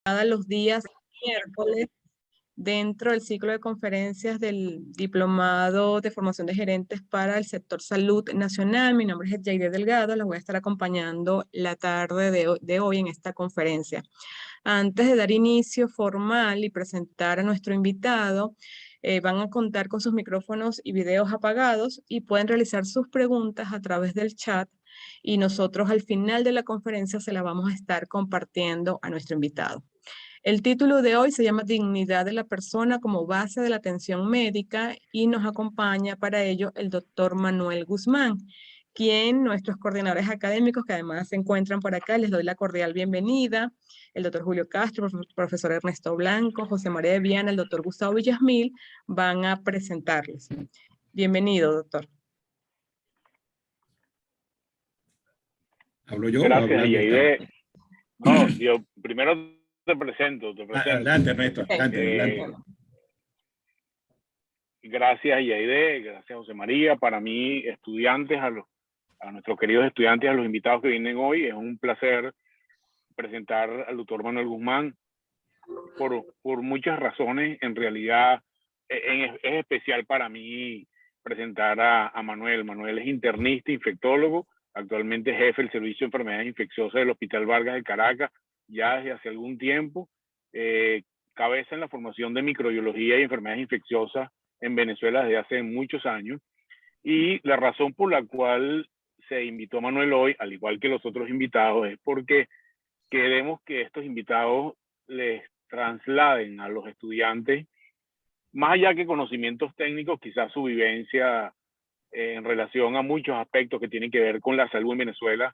Los días miércoles dentro del ciclo de conferencias del Diplomado de Formación de Gerentes para el Sector Salud Nacional. Mi nombre es Yaide Delgado, los voy a estar acompañando la tarde de hoy en esta conferencia. Antes de dar inicio formal y presentar a nuestro invitado, van a contar con sus micrófonos y videos apagados y pueden realizar sus preguntas a través del chat y nosotros al final de la conferencia se la vamos a estar compartiendo a nuestro invitado. El título de hoy se llama Dignidad de la persona como base de la atención médica y nos acompaña para ello el doctor Manuel Guzmán, quien nuestros coordinadores académicos que además se encuentran por acá, les doy la cordial bienvenida, el doctor Julio Castro, profesor Ernesto Blanco, José María de Viana, el doctor Gustavo Villasmil, van a presentarles. Bienvenido, doctor. ¿Hablo yo? Gracias, Yaide. No, yo primero te presento. Adelante, Ernesto, adelante. Gracias, Yaide, gracias, José María. Para mí, estudiantes, a nuestros queridos estudiantes, a los invitados que vienen hoy, es un placer presentar al doctor Manuel Guzmán por muchas razones. En realidad, es especial para mí presentar a Manuel. Manuel es internista, infectólogo, actualmente jefe del Servicio de Enfermedades Infecciosas del Hospital Vargas de Caracas, ya desde hace algún tiempo, cabeza en la formación de microbiología y enfermedades infecciosas en Venezuela desde hace muchos años. Y la razón por la cual se invitó a Manuel hoy, al igual que los otros invitados, es porque queremos que estos invitados les trasladen a los estudiantes, más allá que conocimientos técnicos, quizás su vivencia en relación a muchos aspectos que tienen que ver con la salud en Venezuela,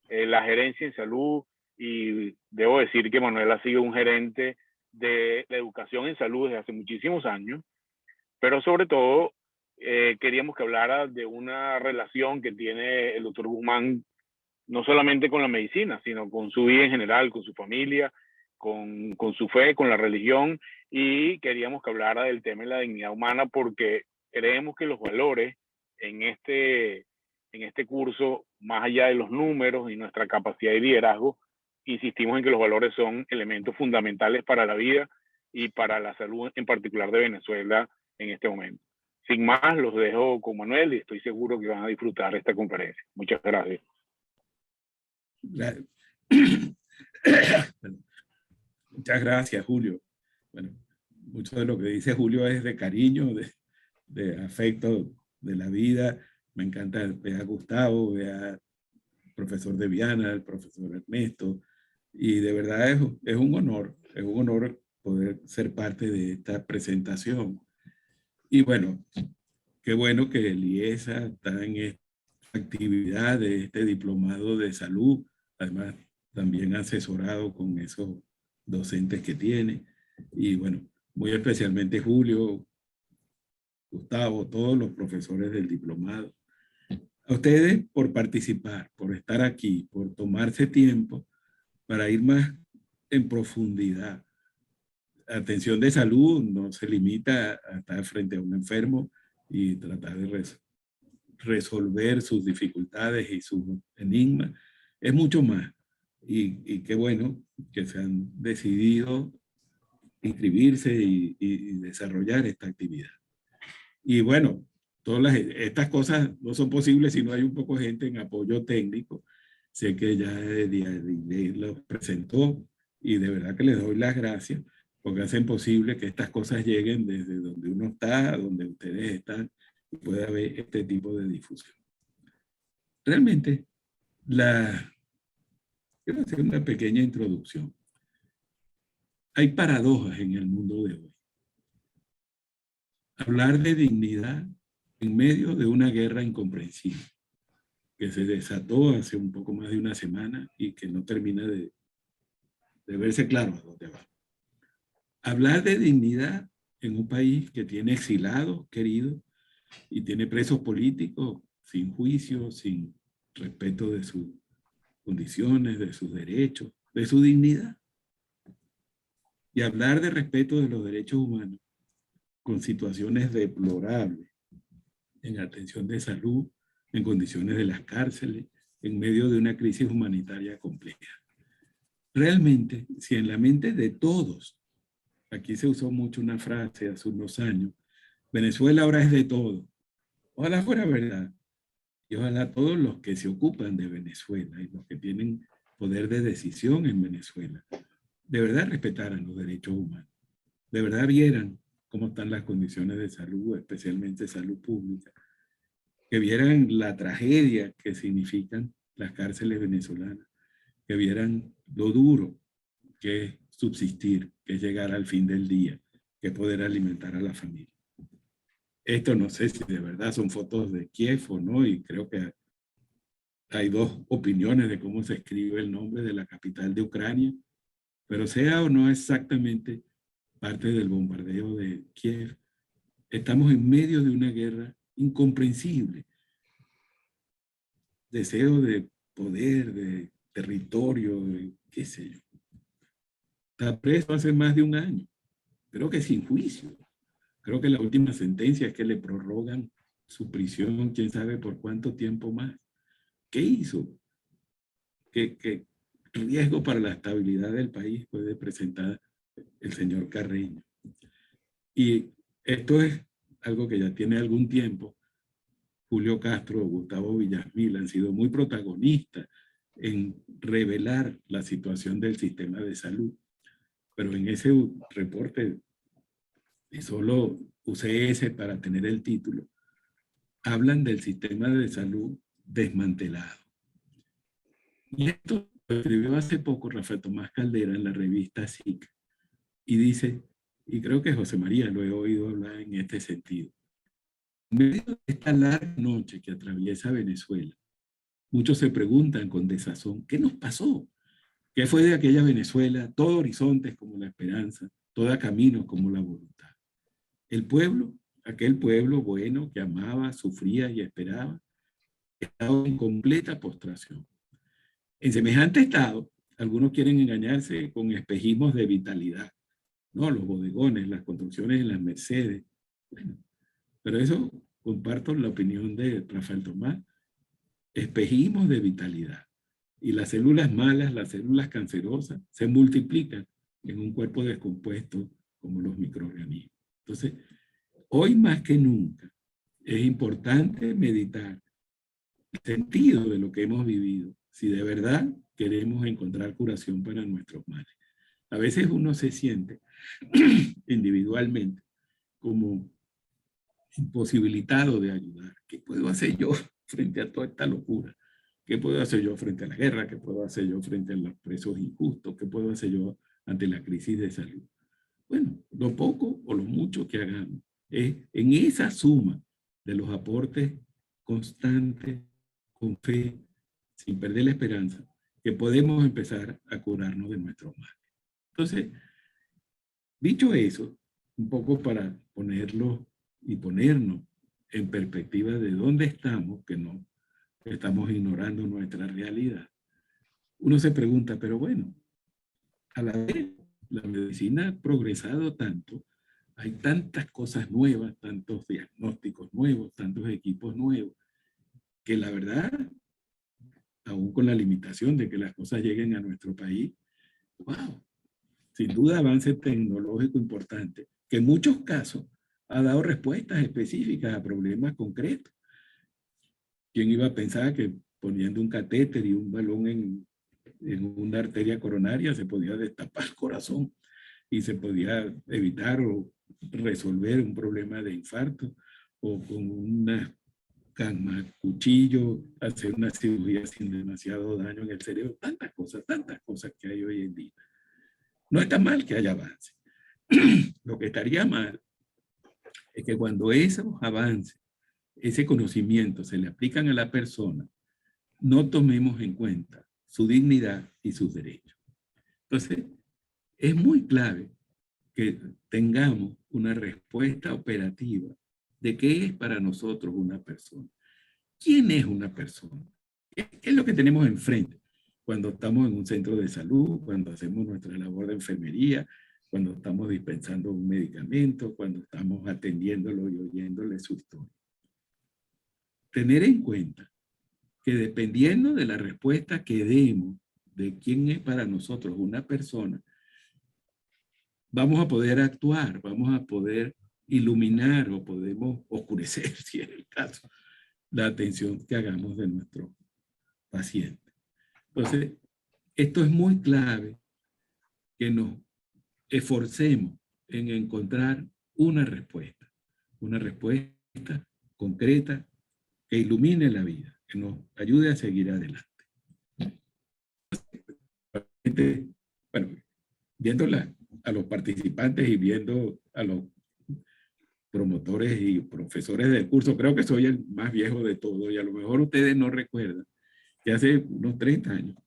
la gerencia en salud, y debo decir que Manuel ha sido un gerente de la educación en salud desde hace muchísimos años, pero sobre todo queríamos que hablara de una relación que tiene el doctor Guzmán no solamente con la medicina, sino con su vida en general, con su familia, con su fe, con la religión, y queríamos que hablara del tema de la dignidad humana porque creemos que los valores en este curso, más allá de los números y nuestra capacidad de liderazgo, insistimos en que los valores son elementos fundamentales para la vida y para la salud en particular de Venezuela en este momento. Sin más, los dejo con Manuel y estoy seguro que van a disfrutar esta conferencia. Muchas gracias. Muchas gracias, Julio. Bueno, mucho de lo que dice Julio es de cariño, de afecto de la vida. Me encanta ver a Gustavo, ver al profesor de Viana, al profesor Ernesto, y de verdad es un honor poder ser parte de esta presentación. Y bueno, qué bueno que el IESA está en esta actividad de este diplomado de salud, además también asesorado con esos docentes que tiene, y bueno, muy especialmente Julio, Gustavo, todos los profesores del diplomado. A ustedes por participar, por estar aquí, por tomarse tiempo para ir más en profundidad. La atención de salud no se limita a estar frente a un enfermo y tratar de resolver sus dificultades y sus enigmas. Es mucho más. Y qué bueno que se han decidido inscribirse y desarrollar esta actividad. Y bueno, estas cosas no son posibles si no hay un poco de gente en apoyo técnico. Sé que ya los presentó y de verdad que les doy las gracias porque hacen posible que estas cosas lleguen desde donde uno está, donde ustedes están, y pueda haber este tipo de difusión. Realmente, quiero hacer una pequeña introducción. Hay paradojas en el mundo de hoy. Hablar de dignidad en medio de una guerra incomprensible que se desató hace un poco más de una semana y que no termina de verse claro a dónde va. Hablar de dignidad en un país que tiene exilados queridos y tiene presos políticos sin juicio, sin respeto de sus condiciones, de sus derechos, de su dignidad. Y hablar de respeto de los derechos humanos con situaciones deplorables en atención de salud, en condiciones de las cárceles, en medio de una crisis humanitaria compleja. realmente, si en la mente de todos, aquí se usó mucho una frase hace unos años, Venezuela ahora es de todo. Ojalá fuera verdad. Y ojalá todos los que se ocupan de Venezuela y los que tienen poder de decisión en Venezuela, de verdad respetaran los derechos humanos. De verdad vieran cómo están las condiciones de salud, especialmente salud pública. Que vieran la tragedia que significan las cárceles venezolanas. Que vieran lo duro que es subsistir, que es llegar al fin del día, que es poder alimentar a la familia. Esto no sé si de verdad son fotos de Kiev o no, y creo que hay dos opiniones de cómo se escribe el nombre de la capital de Ucrania, pero sea o no exactamente parte del bombardeo de Kiev, estamos en medio de una guerra incomprensible. Deseo de poder, de territorio, de qué sé yo. Está preso hace más de un año, creo que sin juicio. Creo que la última sentencia es que le prorrogan su prisión, quién sabe por cuánto tiempo más. ¿Qué hizo? ¿Qué riesgo para la estabilidad del país puede presentar el señor Carreño? Y esto es algo que ya tiene algún tiempo. Julio Castro o Gustavo Villasmil han sido muy protagonistas en revelar la situación del sistema de salud. Pero en ese reporte, y solo usé ese para tener el título, hablan del sistema de salud desmantelado. Y esto lo escribió hace poco Rafael Tomás Caldera en la revista SIC. Y dice, y creo que José María lo he oído hablar en este sentido, en medio de esta larga noche que atraviesa Venezuela, muchos se preguntan con desazón, ¿qué nos pasó? ¿Qué fue de aquella Venezuela? Todo horizontes como la esperanza, todo camino como la voluntad. El pueblo, aquel pueblo bueno que amaba, sufría y esperaba, estaba en completa postración. En semejante estado, algunos quieren engañarse con espejismos de vitalidad, ¿no? Los bodegones, las construcciones en las Mercedes. Bueno, pero eso comparto la opinión de Rafael Tomás, espejismos de vitalidad. Y las células malas, las células cancerosas, se multiplican en un cuerpo descompuesto como los microorganismos. Entonces, hoy más que nunca, es importante meditar el sentido de lo que hemos vivido, si de verdad queremos encontrar curación para nuestros males. A veces uno se siente individualmente como imposibilitado de ayudar. ¿Qué puedo hacer yo frente a toda esta locura? ¿Qué puedo hacer yo frente a la guerra? ¿Qué puedo hacer yo frente a los presos injustos? ¿Qué puedo hacer yo ante la crisis de salud? Bueno, lo poco o lo mucho que hagamos es en esa suma de los aportes constantes, con fe, sin perder la esperanza, que podemos empezar a curarnos de nuestros males. Entonces, dicho eso, un poco para ponerlo y ponernos en perspectiva de dónde estamos, que no estamos ignorando nuestra realidad, uno se pregunta, pero bueno, a la vez la medicina ha progresado tanto, hay tantas cosas nuevas, tantos diagnósticos nuevos, tantos equipos nuevos, que la verdad, aún con la limitación de que las cosas lleguen a nuestro país, wow, sin duda avance tecnológico importante, que en muchos casos ha dado respuestas específicas a problemas concretos. ¿Quién iba a pensar que poniendo un catéter y un balón en una arteria coronaria se podía destapar el corazón y se podía evitar o resolver un problema de infarto, o con una cuchillo hacer una cirugía sin demasiado daño en el cerebro? Tantas cosas que hay hoy en día. No está mal que haya avance. Lo que estaría mal es que cuando esos avances, ese conocimiento se le aplican a la persona, no tomemos en cuenta su dignidad y sus derechos. Entonces, es muy clave que tengamos una respuesta operativa de qué es para nosotros una persona. ¿Quién es una persona? ¿Qué es lo que tenemos enfrente cuando estamos en un centro de salud, cuando hacemos nuestra labor de enfermería, cuando estamos dispensando un medicamento, cuando estamos atendiéndolo y oyéndole su historia? Tener en cuenta que dependiendo de la respuesta que demos de quién es para nosotros una persona, vamos a poder actuar, vamos a poder iluminar o podemos oscurecer, si es el caso, la atención que hagamos de nuestro paciente. Entonces, esto es muy clave, que nos esforcemos en encontrar una respuesta concreta que ilumine la vida, que nos ayude a seguir adelante. Bueno, viendo a los participantes y viendo a los promotores y profesores del curso, creo que soy el más viejo de todos y a lo mejor ustedes no recuerdan que hace unos 30 años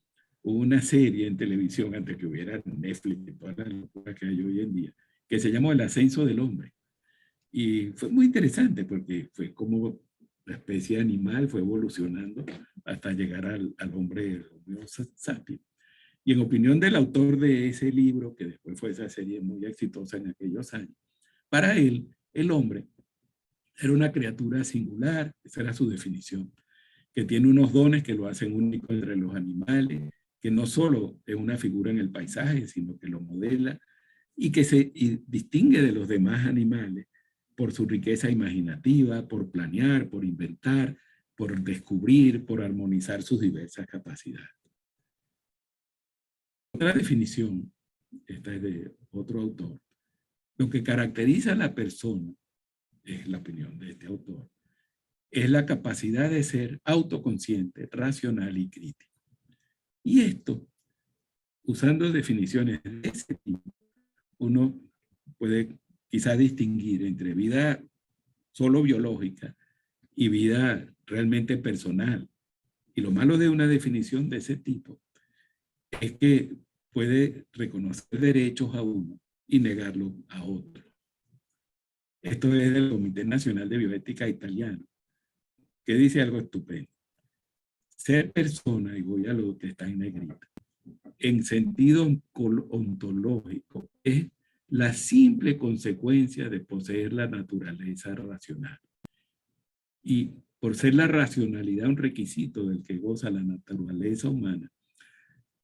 hubo una serie en televisión, antes que hubiera Netflix y todas las locuras que hay hoy en día, que se llamó El Ascenso del Hombre. Y fue muy interesante porque fue como la especie animal fue evolucionando hasta llegar al hombre Homo sapiens. Y en opinión del autor de ese libro, que después fue esa serie muy exitosa en aquellos años, para él, el hombre era una criatura singular, esa era su definición, que tiene unos dones que lo hacen único entre los animales, que no solo es una figura en el paisaje, sino que lo modela y que se distingue de los demás animales por su riqueza imaginativa, por planear, por inventar, por descubrir, por armonizar sus diversas capacidades. Otra definición, esta es de otro autor, lo que caracteriza a la persona, es la opinión de este autor, es la capacidad de ser autoconsciente, racional y crítico. Y esto, usando definiciones de ese tipo, uno puede quizá distinguir entre vida solo biológica y vida realmente personal. Y lo malo de una definición de ese tipo es que puede reconocer derechos a uno y negarlos a otro. Esto es del Comité Nacional de Bioética italiano, que dice algo estupendo. Ser persona, y voy a lo que está en negrita, en sentido ontológico, es la simple consecuencia de poseer la naturaleza racional. Y por ser la racionalidad un requisito del que goza la naturaleza humana,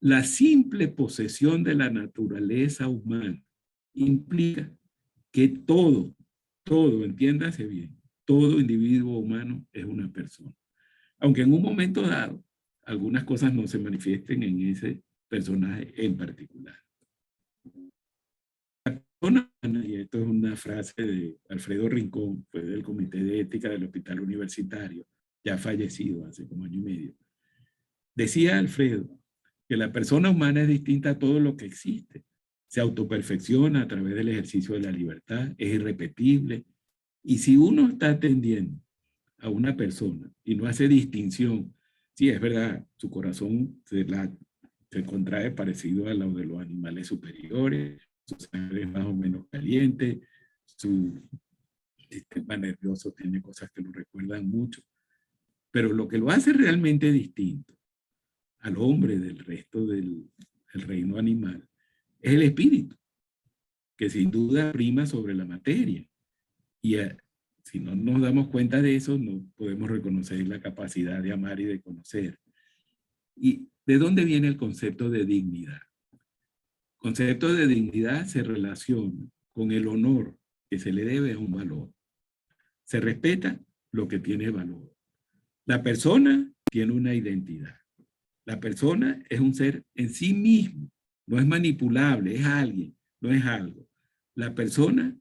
la simple posesión de la naturaleza humana implica que todo, entiéndase bien, todo individuo humano es una persona. Aunque en un momento dado, algunas cosas no se manifiesten en ese personaje en particular. La persona humana, y esto es una frase de Alfredo Rincón, fue del Comité de Ética del Hospital Universitario, ya fallecido hace como año y medio. Decía Alfredo que la persona humana es distinta a todo lo que existe. Se autoperfecciona a través del ejercicio de la libertad, es irrepetible. Y si uno está atendiendo a una persona y no hace distinción, sí, es verdad, su corazón se contrae parecido a lo de los animales superiores, su sangre es más o menos caliente, su sistema nervioso tiene cosas que lo recuerdan mucho, pero lo que lo hace realmente distinto al hombre del resto del reino animal es el espíritu, que sin duda prima sobre la materia. Y si no nos damos cuenta de eso, no podemos reconocer la capacidad de amar y de conocer. ¿Y de dónde viene el concepto de dignidad? El concepto de dignidad se relaciona con el honor que se le debe a un valor. Se respeta lo que tiene valor. La persona tiene una identidad. La persona es un ser en sí mismo. No es manipulable, es alguien, no es algo. La persona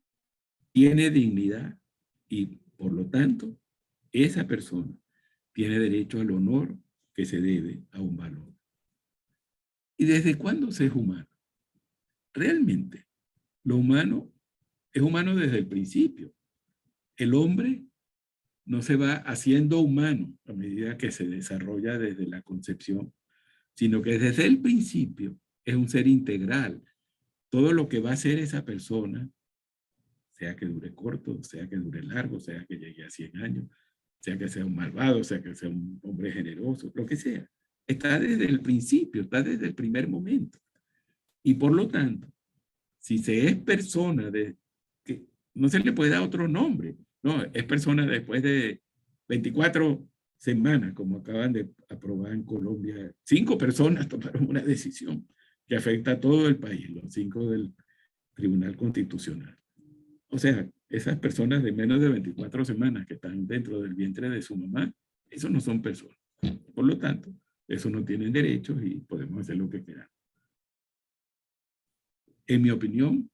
tiene dignidad y, por lo tanto, esa persona tiene derecho al honor que se debe a un valor. ¿Y desde cuándo se es humano? Realmente, lo humano es humano desde el principio. El hombre no se va haciendo humano a medida que se desarrolla desde la concepción, sino que desde el principio es un ser integral. Todo lo que va a ser esa persona, sea que dure corto, sea que dure largo, sea que llegue a 100 años, sea que sea un malvado, sea que sea un hombre generoso, lo que sea, está desde el principio, está desde el primer momento. Y por lo tanto, si se es persona, no se le puede dar otro nombre, no, es persona después de 24 semanas, como acaban de aprobar en Colombia, 5 personas tomaron una decisión que afecta a todo el país, los 5 del Tribunal Constitucional. O sea, esas personas de menos de 24 semanas que están dentro del vientre de su mamá, eso no son personas. Por lo tanto, eso no tienen derechos y podemos hacer lo que queramos. En mi opinión,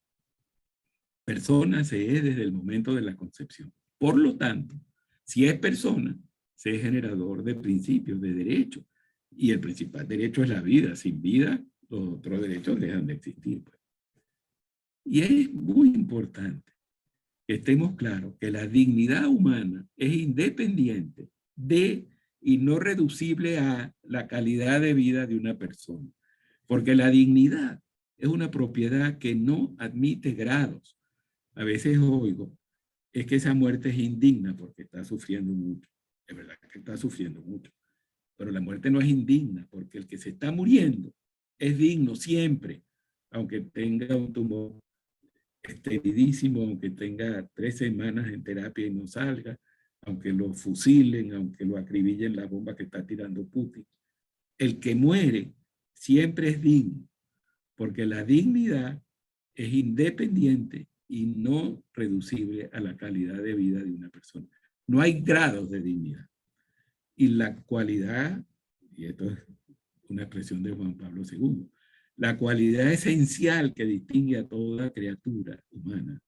persona se es desde el momento de la concepción. Por lo tanto, si es persona, se es generador de principios, de derechos. Y el principal derecho es la vida. Sin vida, los otros derechos dejan de existir. Pues. Y es muy importante que estemos claros que la dignidad humana es independiente de y no reducible a la calidad de vida de una persona. Porque la dignidad es una propiedad que no admite grados. A veces oigo, es que esa muerte es indigna porque está sufriendo mucho. Es verdad que está sufriendo mucho. Pero la muerte no es indigna porque el que se está muriendo es digno siempre, aunque tenga un tumor esterilísimo, aunque tenga 3 semanas en terapia y no salga, aunque lo fusilen, aunque lo acribillen la bomba que está tirando Putin. El que muere siempre es digno, porque la dignidad es independiente y no reducible a la calidad de vida de una persona. No hay grados de dignidad. Y la cualidad, y esto es una expresión de Juan Pablo II, la cualidad esencial que distingue a toda criatura humana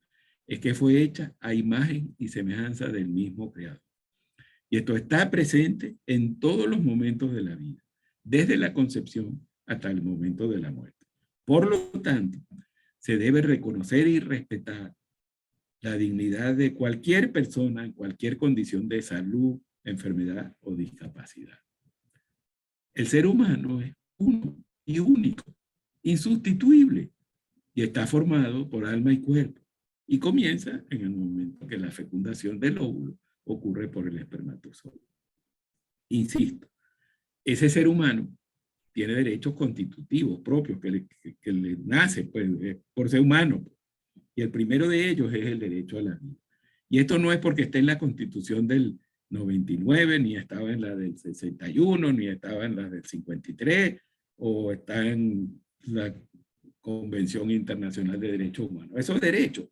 es que fue hecha a imagen y semejanza del mismo creador. Y esto está presente en todos los momentos de la vida, desde la concepción hasta el momento de la muerte. Por lo tanto, se debe reconocer y respetar la dignidad de cualquier persona en cualquier condición de salud, enfermedad o discapacidad. El ser humano es uno y único, insustituible, y está formado por alma y cuerpo, y comienza en el momento que la fecundación del óvulo ocurre por el espermatozoide. Insisto, ese ser humano tiene derechos constitutivos propios que le nace pues, por ser humano, y el primero de ellos es el derecho a la vida. Y esto no es porque esté en la Constitución del 99, ni estaba en la del 61, ni estaba en la del 53, o está en la Convención Internacional de Derechos Humanos. Esos derechos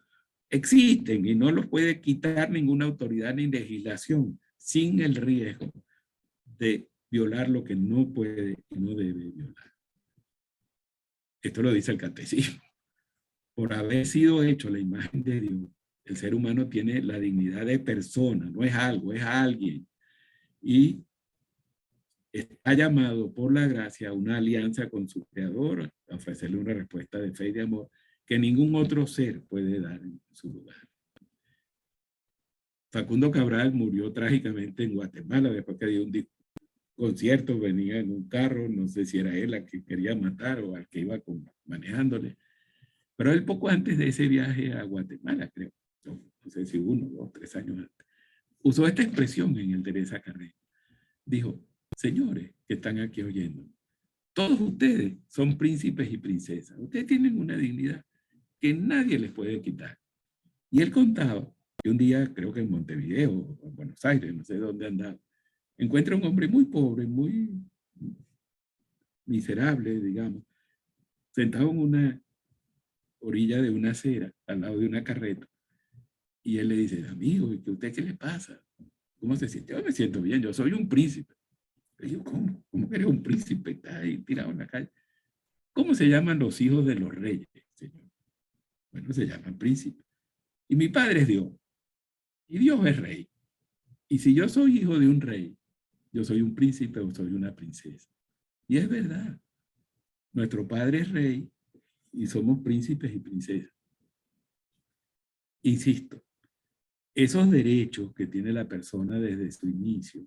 existen y no los puede quitar ninguna autoridad ni legislación sin el riesgo de violar lo que no puede y no debe violar. Esto lo dice el catecismo. Por haber sido hecho la imagen de Dios, el ser humano tiene la dignidad de persona, no es algo, es alguien. Y está llamado por la gracia a una alianza con su creador, a ofrecerle una respuesta de fe y de amor que ningún otro ser puede dar en su lugar. Facundo Cabral murió trágicamente en Guatemala después que dio un concierto, venía en un carro, no sé si era él al que quería matar o al que iba manejándole. Pero él poco antes de ese viaje a Guatemala, creo, no sé si 1, 2, 3 años antes, usó esta expresión en el Teresa Carreño. Dijo, señores que están aquí oyendo, todos ustedes son príncipes y princesas. Ustedes tienen una dignidad que nadie les puede quitar. Y él contaba que un día, creo que en Montevideo o en Buenos Aires, no sé dónde andaba, encuentra un hombre muy pobre, muy miserable, digamos, sentado en una orilla de una acera, al lado de una carreta. Y él le dice, amigo, ¿y que usted qué le pasa? ¿Cómo se siente? Yo me siento bien, yo soy un príncipe. Le digo, ¿cómo? ¿Cómo que eres un príncipe? Está ahí tirado en la calle. ¿Cómo se llaman los hijos de los reyes, señor? Bueno, se llaman príncipes. Y mi padre es Dios. Y Dios es rey. Y si yo soy hijo de un rey, yo soy un príncipe o soy una princesa. Y es verdad. Nuestro padre es rey y somos príncipes y princesas. Insisto, esos derechos que tiene la persona desde su inicio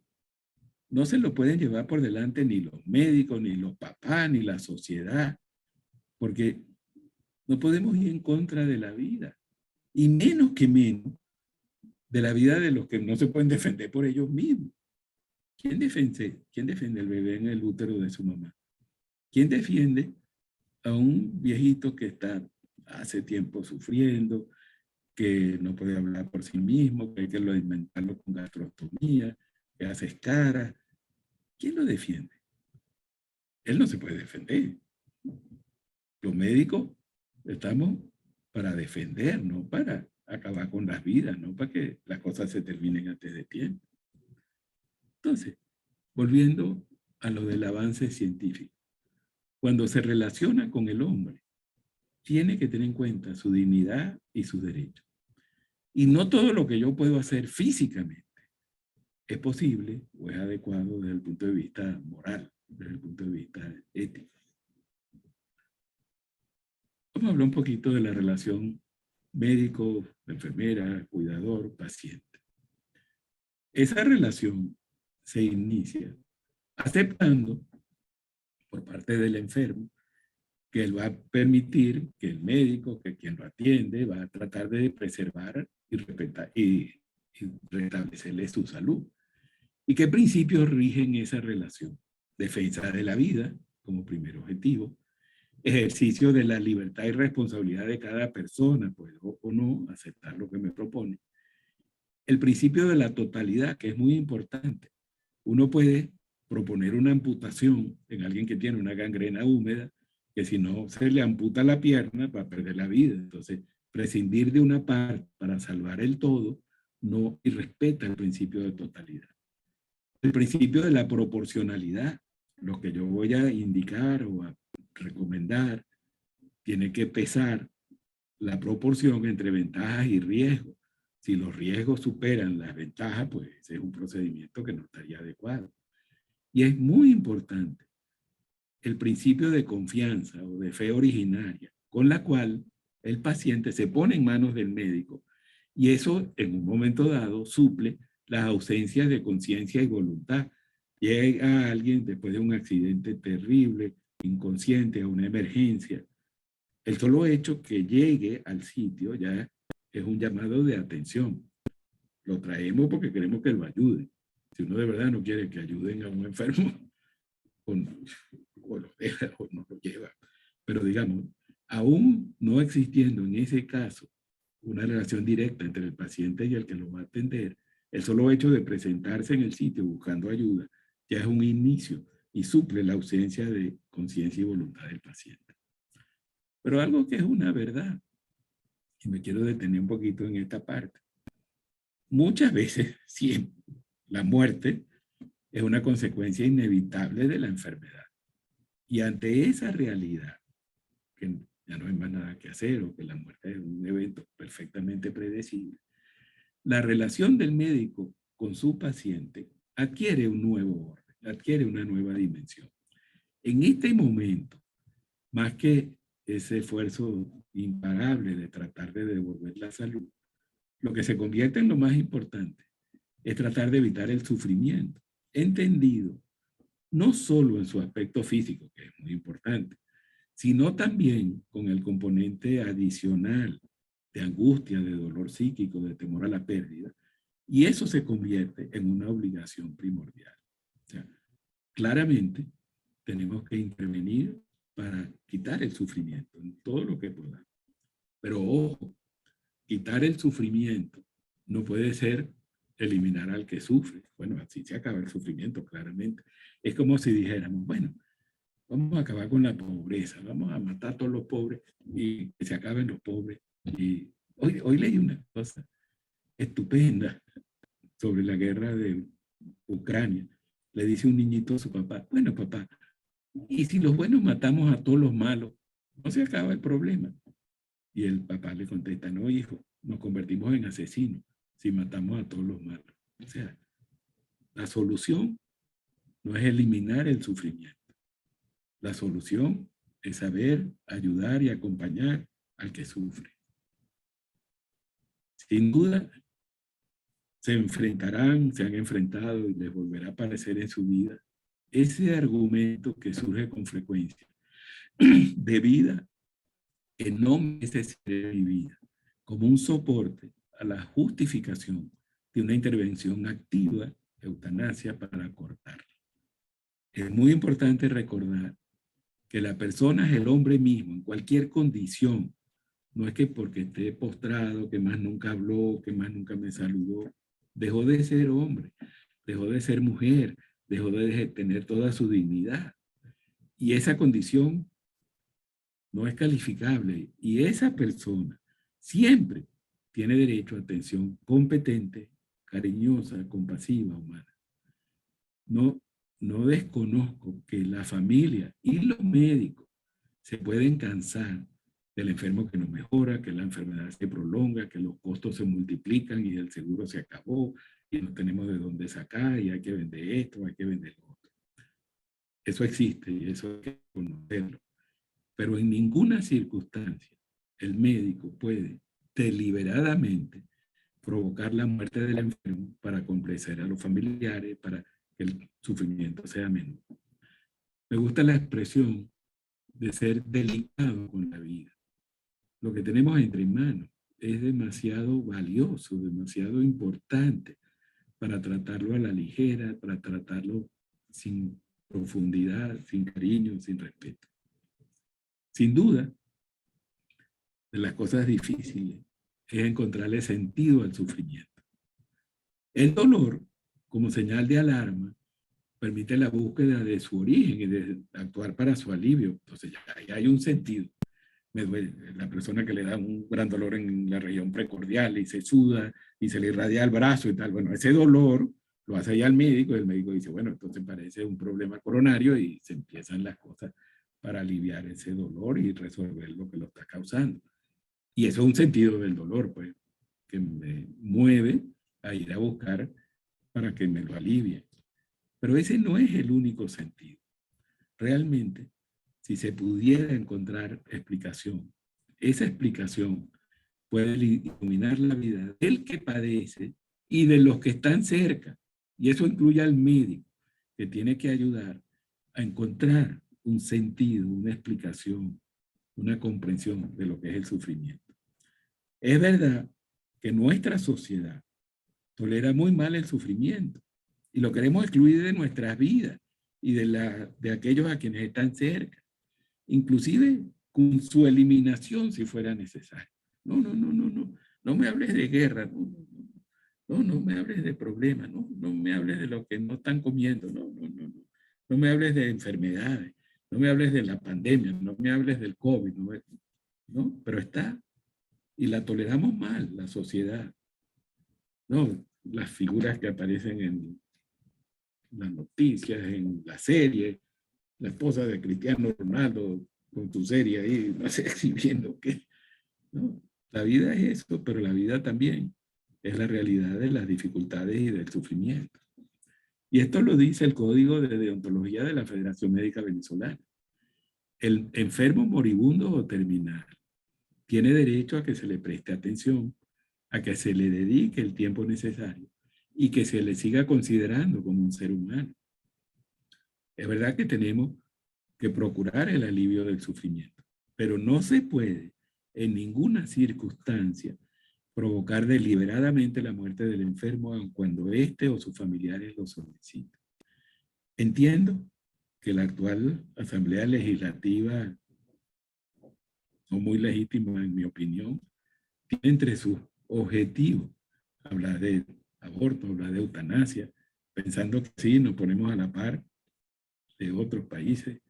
no se lo pueden llevar por delante ni los médicos, ni los papás, ni la sociedad, porque no podemos ir en contra de la vida, y menos de la vida de los que no se pueden defender por ellos mismos. ¿Quién defiende el bebé en el útero de su mamá? ¿Quién defiende a un viejito que está hace tiempo sufriendo, que no puede hablar por sí mismo, que hay que alimentarlo con gastrostomía, que haces cara. ¿Quién lo defiende? Él no se puede defender. Los médicos estamos para defender, no para acabar con las vidas, no para que las cosas se terminen antes de tiempo. Entonces, volviendo a lo del avance científico, cuando se relaciona con el hombre, tiene que tener en cuenta su dignidad y sus derechos. Y no todo lo que yo puedo hacer físicamente es posible o es adecuado desde el punto de vista moral, desde el punto de vista ético. Vamos a hablar un poquito de la relación médico, enfermera, cuidador, paciente. Esa relación se inicia aceptando por parte del enfermo que él va a permitir que el médico, que quien lo atiende, va a tratar de preservar y respetar y restablecerle su salud. ¿Y qué principios rigen esa relación? Defensa de la vida como primer objetivo, ejercicio de la libertad y responsabilidad de cada persona, puedo o no aceptar lo que me propone. El principio de la totalidad, que es muy importante. Uno puede proponer una amputación en alguien que tiene una gangrena húmeda, que si no se le amputa la pierna va a perder la vida. Entonces, prescindir de una parte para salvar el todo no irrespeta el principio de totalidad. El principio de la proporcionalidad, lo que yo voy a indicar o a recomendar, tiene que pesar la proporción entre ventajas y riesgos. Si los riesgos superan las ventajas, pues ese es un procedimiento que no estaría adecuado. Y es muy importante el principio de confianza o de fe originaria, con la cual el paciente se pone en manos del médico y eso en un momento dado suple las ausencias de conciencia y voluntad. Llega alguien después de un accidente terrible, inconsciente, a una emergencia. El solo hecho que llegue al sitio ya es un llamado de atención. Lo traemos porque queremos que lo ayuden. Si uno de verdad no quiere que ayuden a un enfermo, o lo deja o no lo lleva. Pero digamos, aún no existiendo en ese caso una relación directa entre el paciente y el que lo va a atender, el solo hecho de presentarse en el sitio buscando ayuda ya es un inicio y suple la ausencia de conciencia y voluntad del paciente. Pero algo que es una verdad, y me quiero detener un poquito en esta parte. Muchas veces, siempre, la muerte es una consecuencia inevitable de la enfermedad. Y ante esa realidad, que ya no hay más nada que hacer, o que la muerte es un evento perfectamente predecible, la relación del médico con su paciente adquiere un nuevo orden, adquiere una nueva dimensión. En este momento, más que ese esfuerzo imparable de tratar de devolver la salud, lo que se convierte en lo más importante es tratar de evitar el sufrimiento, entendido no solo en su aspecto físico, que es muy importante, sino también con el componente adicional de angustia, de dolor psíquico, de temor a la pérdida, y eso se convierte en una obligación primordial. O sea, claramente tenemos que intervenir para quitar el sufrimiento en todo lo que podamos. Pero ojo, quitar el sufrimiento no puede ser eliminar al que sufre. Bueno, así se acaba el sufrimiento, claramente. Es como si dijéramos, bueno, vamos a acabar con la pobreza, vamos a matar a todos los pobres y que se acaben los pobres. Y hoy leí una cosa estupenda sobre la guerra de Ucrania. Le dice un niñito a su papá, bueno, papá, ¿y si los buenos matamos a todos los malos? No se acaba el problema. Y el papá le contesta, no, hijo, nos convertimos en asesinos si matamos a todos los malos. O sea, la solución no es eliminar el sufrimiento. La solución es saber ayudar y acompañar al que sufre. Sin duda, se enfrentarán, se han enfrentado y les volverá a aparecer en su vida ese argumento que surge con frecuencia de vida que no merece ser vivida, como un soporte a la justificación de una intervención activa, eutanasia, para cortarla. Es muy importante recordar que la persona es el hombre mismo, en cualquier condición. No es que porque esté postrado, que más nunca habló, que más nunca me saludó, dejó de ser hombre. dejó de ser mujer, dejó de tener toda su dignidad. Y esa condición no es calificable. Y esa persona siempre tiene derecho a atención competente, cariñosa, compasiva, humana. No desconozco que la familia y los médicos se pueden cansar del enfermo que no mejora, que la enfermedad se prolonga, que los costos se multiplican y el seguro se acabó y no tenemos de dónde sacar y hay que vender esto, hay que vender lo otro. Eso existe y eso hay que conocerlo. Pero en ninguna circunstancia el médico puede deliberadamente provocar la muerte del enfermo para complacer a los familiares, para que el sufrimiento sea menor. Me gusta la expresión de ser delicado con la vida. Lo que tenemos entre manos es demasiado valioso, demasiado importante para tratarlo a la ligera, para tratarlo sin profundidad, sin cariño, sin respeto. Sin duda, de las cosas difíciles es encontrarle sentido al sufrimiento. El dolor, como señal de alarma, permite la búsqueda de su origen y de actuar para su alivio. Entonces ya hay un sentido. Me duele la persona que le da un gran dolor en la región precordial y se suda y se le irradia el brazo y tal. Bueno, ese dolor lo hace ya el médico y el médico dice, bueno, entonces parece un problema coronario y se empiezan las cosas para aliviar ese dolor y resolver lo que lo está causando. Y eso es un sentido del dolor, pues, que me mueve a ir a buscar para que me lo alivie. Pero ese no es el único sentido. Realmente, si se pudiera encontrar explicación, esa explicación puede iluminar la vida del que padece y de los que están cerca. Y eso incluye al médico, que tiene que ayudar a encontrar un sentido, una explicación, una comprensión de lo que es el sufrimiento. Es verdad que nuestra sociedad tolera muy mal el sufrimiento y lo queremos excluir de nuestras vidas y de aquellos a quienes están cerca, inclusive con su eliminación si fuera necesario. No me hables de guerra, no me hables de problemas, no me hables de lo que no están comiendo, no me hables de enfermedades, no me hables de la pandemia, no me hables del COVID, no, pero está, y la toleramos mal, la sociedad, no, las figuras que aparecen en las noticias, en la serie, la esposa de Cristiano Ronaldo con tu serie ahí, no sé, exhibiendo qué. No, la vida es eso, pero la vida también es la realidad de las dificultades y del sufrimiento. Y esto lo dice el Código de Deontología de la Federación Médica Venezolana. El enfermo moribundo o terminal tiene derecho a que se le preste atención, a que se le dedique el tiempo necesario y que se le siga considerando como un ser humano. Es verdad que tenemos que procurar el alivio del sufrimiento, pero no se puede en ninguna circunstancia provocar deliberadamente la muerte del enfermo aun cuando éste o sus familiares lo soliciten. Entiendo que la actual Asamblea Legislativa, no muy legítima en mi opinión, tiene entre sus objetivos hablar de aborto, hablar de eutanasia, pensando que sí, nos ponemos a la par de otros países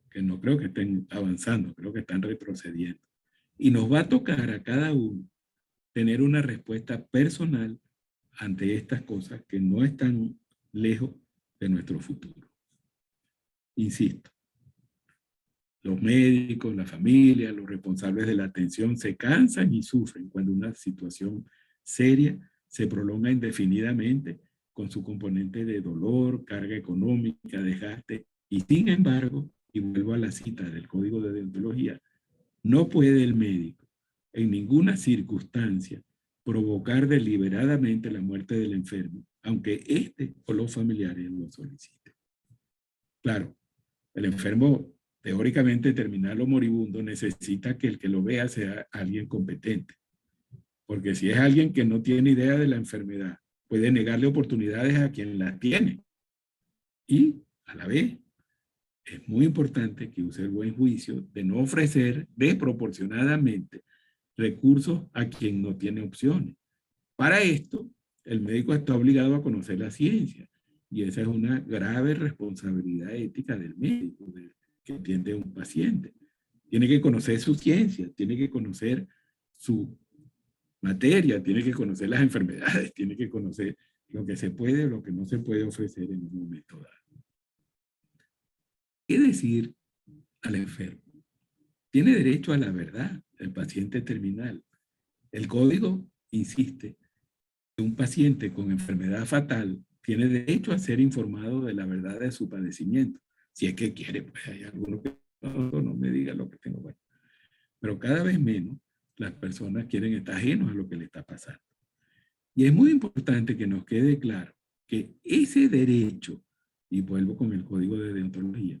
que no creo que estén avanzando, creo que están retrocediendo. Y nos va a tocar a cada uno tener una respuesta personal ante estas cosas que no están lejos de nuestro futuro. Insisto, los médicos, la familia, los responsables de la atención se cansan y sufren cuando una situación seria se prolonga indefinidamente con su componente de dolor, carga económica, desgaste, y sin embargo, y vuelvo a la cita del Código de Deontología, no puede el médico en ninguna circunstancia provocar deliberadamente la muerte del enfermo, aunque éste o los familiares lo soliciten. Claro, el enfermo teóricamente terminal o moribundo necesita que el que lo vea sea alguien competente, porque si es alguien que no tiene idea de la enfermedad, puede negarle oportunidades a quien las tiene. Y a la vez, es muy importante que use el buen juicio de no ofrecer desproporcionadamente recursos a quien no tiene opciones. Para esto, el médico está obligado a conocer la ciencia. Y esa es una grave responsabilidad ética del médico que atiende a un paciente. Tiene que conocer su ciencia, tiene que conocer su materia, tiene que conocer las enfermedades, tiene que conocer lo que se puede o lo que no se puede ofrecer en un momento dado. ¿Qué decir al enfermo? Tiene derecho a la verdad, el paciente terminal. El código insiste que un paciente con enfermedad fatal tiene derecho a ser informado de la verdad de su padecimiento. Si es que quiere, pues hay algunos que no me diga lo que tengo. Bueno, pero cada vez menos las personas quieren estar ajenos a lo que le está pasando. Y es muy importante que nos quede claro que ese derecho, y vuelvo con el código de deontología,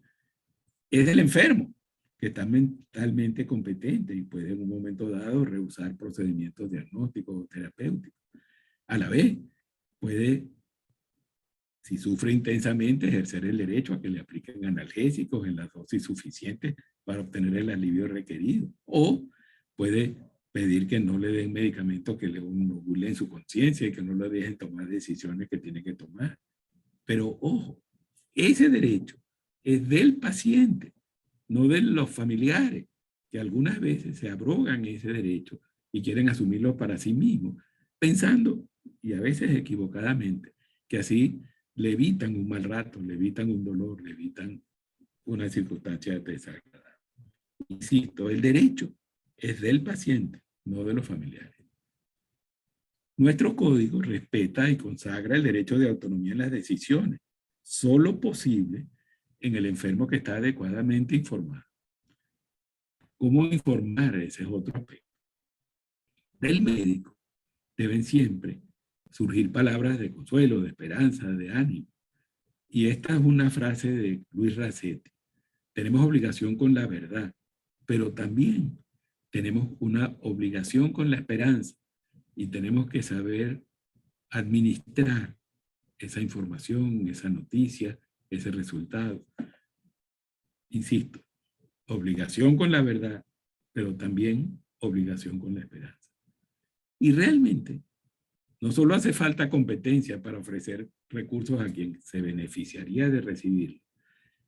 es del enfermo, que está mentalmente competente y puede en un momento dado rehusar procedimientos diagnósticos o terapéuticos. A la vez, puede, si sufre intensamente, ejercer el derecho a que le apliquen analgésicos en las dosis suficientes para obtener el alivio requerido. O puede pedir que no le den medicamentos que le nubulen su conciencia y que no le dejen tomar decisiones que tiene que tomar. Pero ojo, ese derecho es del paciente, no de los familiares, que algunas veces se abrogan ese derecho y quieren asumirlo para sí mismos, pensando, y a veces equivocadamente, que así le evitan un mal rato, le evitan un dolor, le evitan una circunstancia desagradable. Insisto, el derecho es del paciente, no de los familiares. Nuestro código respeta y consagra el derecho de autonomía en las decisiones, solo posible en el enfermo que está adecuadamente informado. ¿Cómo informar? Ese es otro aspecto. Del médico deben siempre surgir palabras de consuelo, de esperanza, de ánimo. Y esta es una frase de Luis Racetti. Tenemos obligación con la verdad, pero también tenemos una obligación con la esperanza y tenemos que saber administrar esa información, esa noticia, ese resultado. Insisto, obligación con la verdad, pero también obligación con la esperanza. Y realmente, no solo hace falta competencia para ofrecer recursos a quien se beneficiaría de recibirlo,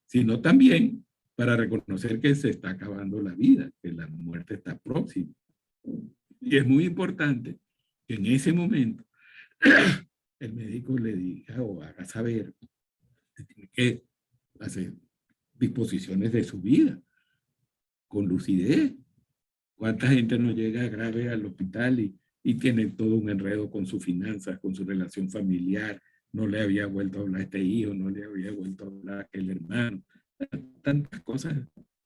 sino también para reconocer que se está acabando la vida, que la muerte está próxima. Y es muy importante que en ese momento el médico le diga o haga saber que tiene que hacer disposiciones de su vida con lucidez. ¿Cuánta gente no llega grave al hospital y tiene todo un enredo con sus finanzas, con su relación familiar? No le había vuelto a hablar a este hijo, no le había vuelto a hablar a aquel hermano. Tantas cosas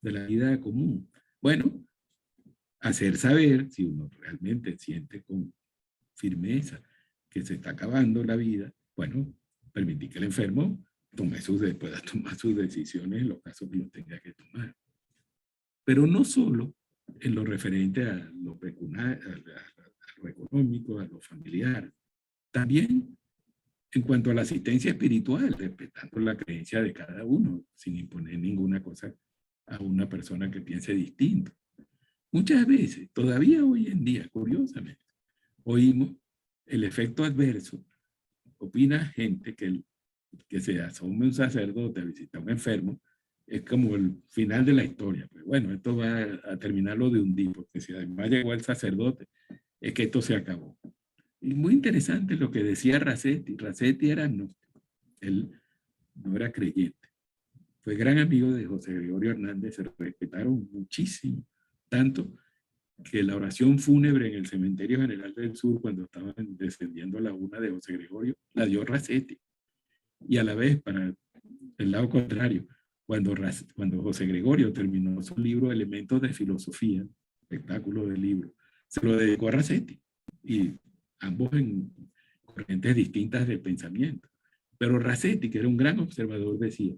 de la vida común. Bueno, hacer saber si uno realmente siente con firmeza que se está acabando la vida, bueno, permitir que el enfermo pueda tomar sus decisiones en los casos que lo tenga que tomar. Pero no solo en lo referente a lo peculiar, a lo económico, a lo familiar, también en cuanto a la asistencia espiritual, respetando la creencia de cada uno, sin imponer ninguna cosa a una persona que piense distinto. Muchas veces, todavía hoy en día, curiosamente, oímos el efecto adverso. Opina gente que se asome un sacerdote a visitar a un enfermo, es como el final de la historia. Pues bueno, esto va a terminarlo de hundir, porque si además llegó el sacerdote, es que esto se acabó. Y muy interesante lo que decía Racetti. Racetti era agnóstico. Él no era creyente. Fue gran amigo de José Gregorio Hernández. Se respetaron muchísimo. Tanto que la oración fúnebre en el Cementerio General del Sur, cuando estaban descendiendo a la una de José Gregorio, la dio Racetti. Y a la vez, para el lado contrario, cuando José Gregorio terminó su libro Elementos de Filosofía, espectáculo del libro, se lo dedicó a Racetti. Y ambos en corrientes distintas del pensamiento. Pero Racetti, que era un gran observador, decía,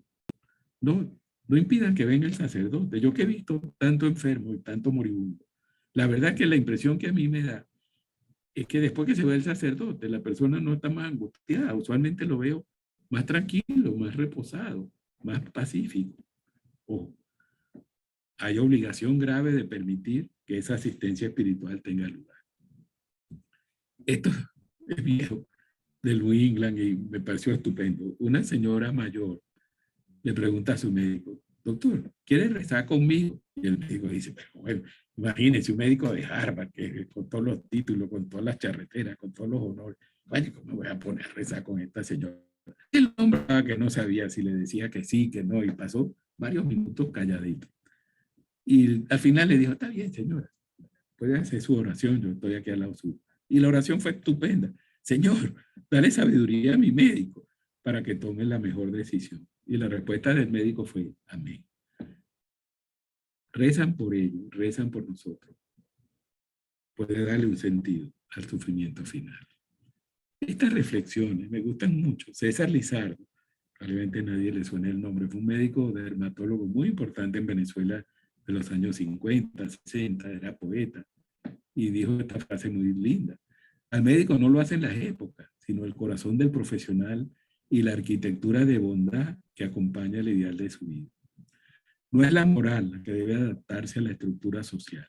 no impidan que venga el sacerdote. Yo que he visto tanto enfermo y tanto moribundo, la verdad que la impresión que a mí me da es que después que se va el sacerdote, la persona no está más angustiada. Usualmente lo veo más tranquilo, más reposado, más pacífico. Ojo, hay obligación grave de permitir que esa asistencia espiritual tenga lugar. Esto es viejo, de New England y me pareció estupendo. Una señora mayor le pregunta a su médico, doctor, ¿quiere rezar conmigo? Y el médico dice, pero bueno, imagínese un médico de Harvard, que con todos los títulos, con todas las charreteras, con todos los honores, vaya, ¿cómo me voy a poner a rezar con esta señora? El hombre que no sabía si le decía que sí, que no, y pasó varios minutos calladito. Y al final le dijo, está bien, señora, puede hacer su oración, yo estoy aquí al lado suyo. Y la oración fue estupenda. Señor, dale sabiduría a mi médico para que tome la mejor decisión. Y la respuesta del médico fue, amén. Rezan por ellos, rezan por nosotros. Puede darle un sentido al sufrimiento final. Estas reflexiones me gustan mucho. César Lizardo, probablemente a nadie le suene el nombre, fue un médico dermatólogo muy importante en Venezuela de los años 50, 60, era poeta, y dijo esta frase muy linda. Al médico no lo hacen las épocas, sino el corazón del profesional y la arquitectura de bondad que acompaña el ideal de su vida. No es la moral la que debe adaptarse a la estructura social,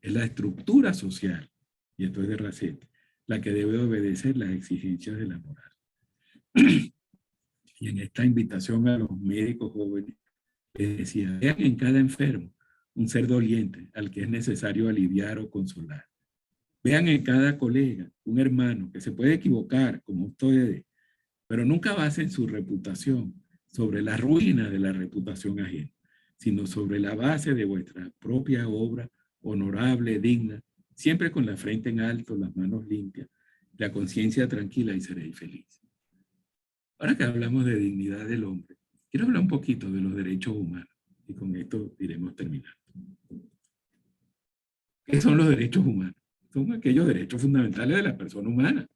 es la estructura social, y esto es de Racete, la que debe obedecer las exigencias de la moral. Y en esta invitación a los médicos jóvenes, les decía, vean en cada enfermo un ser doliente al que es necesario aliviar o consolar. Vean en cada colega un hermano que se puede equivocar, como ustedes, pero nunca basen su reputación sobre la ruina de la reputación ajena, sino sobre la base de vuestra propia obra honorable, digna, siempre con la frente en alto, las manos limpias, la conciencia tranquila y seréis felices. Ahora que hablamos de dignidad del hombre, quiero hablar un poquito de los derechos humanos y con esto iremos terminando. ¿Qué son los derechos humanos? Son aquellos derechos fundamentales de la persona humana,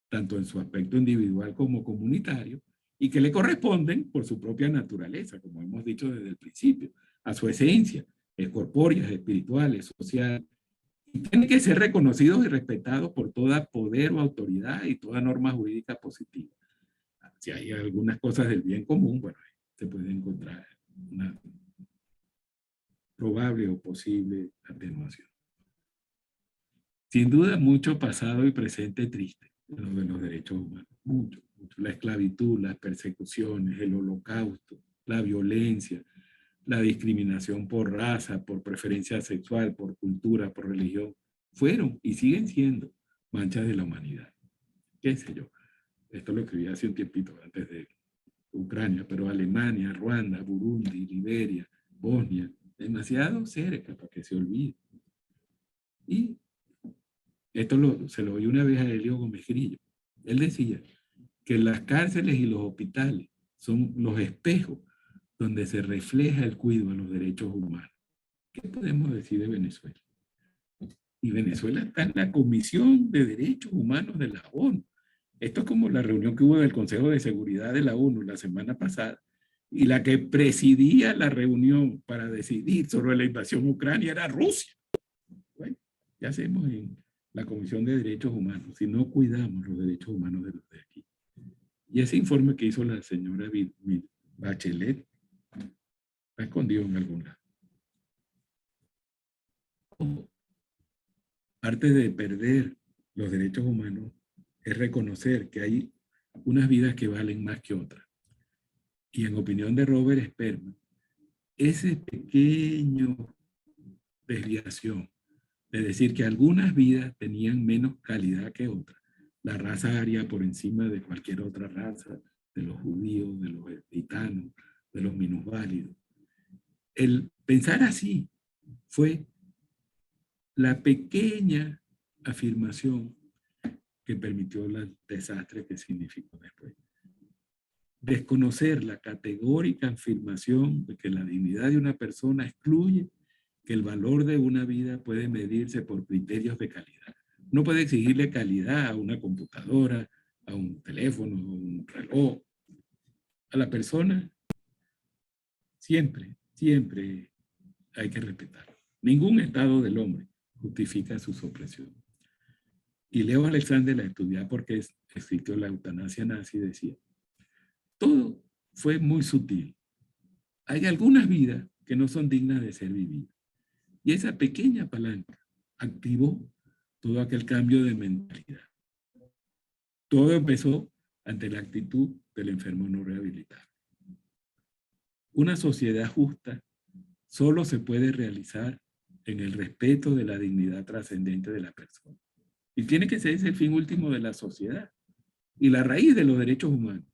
tanto en su aspecto individual como comunitario, y que le corresponden por su propia naturaleza, como hemos dicho desde el principio, a su esencia, corpóreas, espirituales, sociales, y tienen que ser reconocidos y respetados por toda poder o autoridad y toda norma jurídica positiva. Si hay algunas cosas del bien común, bueno, se puede encontrar una probable o posible atenuación. Sin duda, mucho pasado y presente triste en lo de los derechos humanos. Mucho, mucho. La esclavitud, las persecuciones, el holocausto, la violencia, la discriminación por raza, por preferencia sexual, por cultura, por religión, fueron y siguen siendo manchas de la humanidad. ¿Qué sé yo? Esto lo escribí hace un tiempito antes de Ucrania, pero Alemania, Ruanda, Burundi, Liberia, Bosnia, demasiado cerca para que se olvide. Y esto se lo oí una vez a Helio Gómez Grillo. Él decía que las cárceles y los hospitales son los espejos donde se refleja el cuidado a los derechos humanos. ¿Qué podemos decir de Venezuela? Y Venezuela está en la Comisión de Derechos Humanos de la ONU. Esto es como la reunión que hubo del Consejo de Seguridad de la ONU la semana pasada, y la que presidía la reunión para decidir sobre la invasión a Ucrania era Rusia. Bueno, ¿qué hacemos en la Comisión de Derechos Humanos si no cuidamos los derechos humanos de los de aquí? Y ese informe que hizo la señora Bachelet está escondido en algún lado. Parte de perder los derechos humanos es reconocer que hay unas vidas que valen más que otras. Y en opinión de Robert Sperman, ese pequeño desviación de decir que algunas vidas tenían menos calidad que otras, la raza aria por encima de cualquier otra raza, de los judíos, de los gitanos, de los minusválidos. El pensar así fue la pequeña afirmación que permitió el desastre que significó después. Desconocer la categórica afirmación de que la dignidad de una persona excluye que el valor de una vida puede medirse por criterios de calidad. No puede exigirle calidad a una computadora, a un teléfono, a un reloj. A la persona siempre, siempre hay que respetarlo. Ningún estado del hombre justifica su opresión. Y Leo Alexander la estudiaba porque existió la eutanasia nazi y decía, todo fue muy sutil. Hay algunas vidas que no son dignas de ser vividas. Y esa pequeña palanca activó todo aquel cambio de mentalidad. Todo empezó ante la actitud del enfermo no rehabilitado. Una sociedad justa solo se puede realizar en el respeto de la dignidad trascendente de la persona. Y tiene que ser ese el fin último de la sociedad. Y la raíz de los derechos humanos.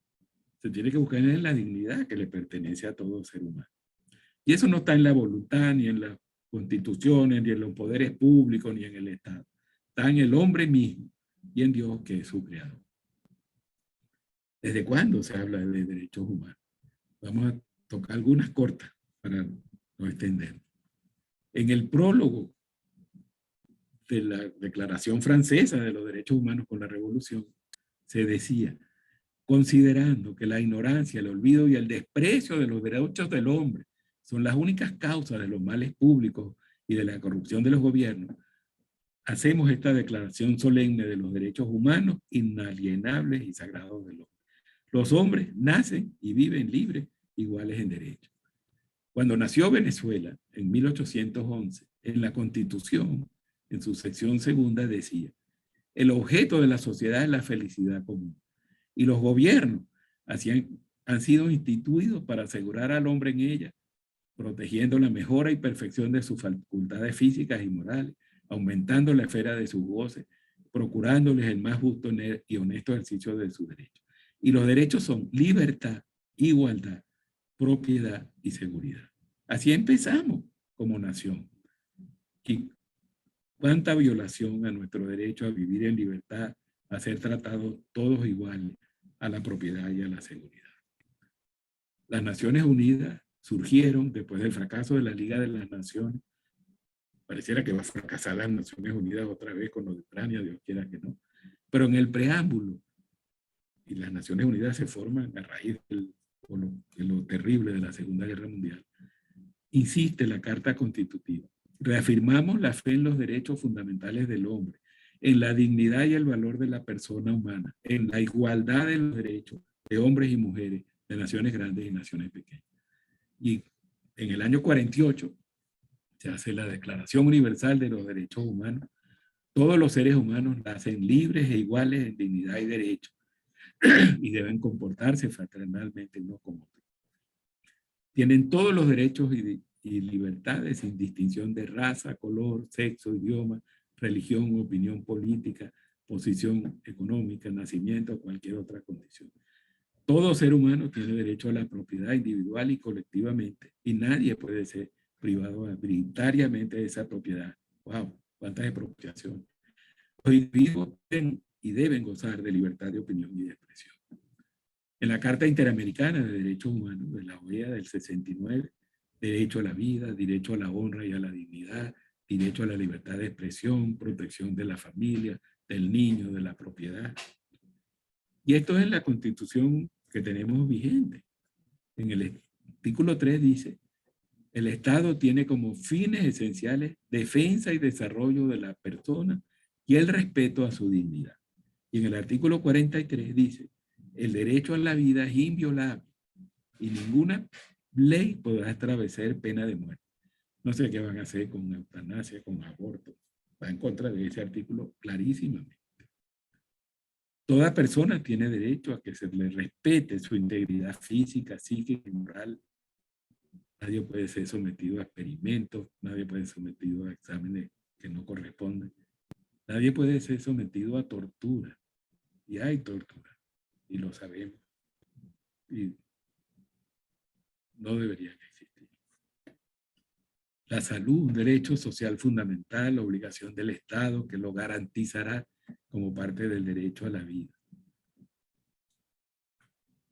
Se tiene que buscar en la dignidad que le pertenece a todo ser humano. Y eso no está en la voluntad, ni en las constituciones, ni en los poderes públicos, ni en el Estado. Está en el hombre mismo y en Dios, que es su creador. ¿Desde cuándo se habla de derechos humanos? Vamos a tocar algunas cortas para no extender. En el prólogo de la Declaración Francesa de los Derechos Humanos con la Revolución, se decía: considerando que la ignorancia, el olvido y el desprecio de los derechos del hombre son las únicas causas de los males públicos y de la corrupción de los gobiernos, hacemos esta declaración solemne de los derechos humanos inalienables y sagrados del hombre. Los hombres nacen y viven libres, iguales en derecho. Cuando nació Venezuela, en 1811, en la Constitución, en su sección segunda, decía: el objeto de la sociedad es la felicidad común. Y los gobiernos han sido instituidos para asegurar al hombre en ella, protegiendo la mejora y perfección de sus facultades físicas y morales, aumentando la esfera de sus goces, procurándoles el más justo y honesto ejercicio de sus derechos. Y los derechos son libertad, igualdad, propiedad y seguridad. Así empezamos como nación. Y cuánta violación a nuestro derecho a vivir en libertad, a ser tratados todos iguales, a la propiedad y a la seguridad. Las Naciones Unidas surgieron después del fracaso de la Liga de las Naciones. Pareciera que va a fracasar las Naciones Unidas otra vez con lo de Ucrania, Dios quiera que no. Pero en el preámbulo, y las Naciones Unidas se forman a raíz de lo terrible de la Segunda Guerra Mundial, insiste la Carta Constitutiva: reafirmamos la fe en los derechos fundamentales del hombre, en la dignidad y el valor de la persona humana, en la igualdad de los derechos de hombres y mujeres, de naciones grandes y naciones pequeñas. Y en el año 48 se hace la Declaración Universal de los Derechos Humanos. Todos los seres humanos nacen libres e iguales en dignidad y derechos y deben comportarse fraternalmente unos con otros. Tienen todos los derechos y libertades sin distinción de raza, color, sexo, idioma, religión, opinión política, posición económica, nacimiento o cualquier otra condición. Todo ser humano tiene derecho a la propiedad individual y colectivamente, y nadie puede ser privado arbitrariamente de esa propiedad. ¡Wow! ¡Cuántas expropiaciones! Los individuos pueden y deben gozar de libertad de opinión y de expresión. En la Carta Interamericana de Derechos Humanos de la OEA del 69, derecho a la vida, derecho a la honra y a la dignidad, derecho a la libertad de expresión, protección de la familia, del niño, de la propiedad. Y esto es la Constitución que tenemos vigente. En el artículo 3 dice: el Estado tiene como fines esenciales defensa y desarrollo de la persona y el respeto a su dignidad. Y en el artículo 43 dice: el derecho a la vida es inviolable y ninguna ley podrá establecer pena de muerte. No sé qué van a hacer con eutanasia, con aborto. Va en contra de ese artículo clarísimamente. Toda persona tiene derecho a que se le respete su integridad física, psíquica y moral. Nadie puede ser sometido a experimentos, nadie puede ser sometido a exámenes que no corresponden. Nadie puede ser sometido a tortura. Y hay tortura, y lo sabemos. Y no deberían existir. La salud, un derecho social fundamental, obligación del Estado que lo garantizará como parte del derecho a la vida.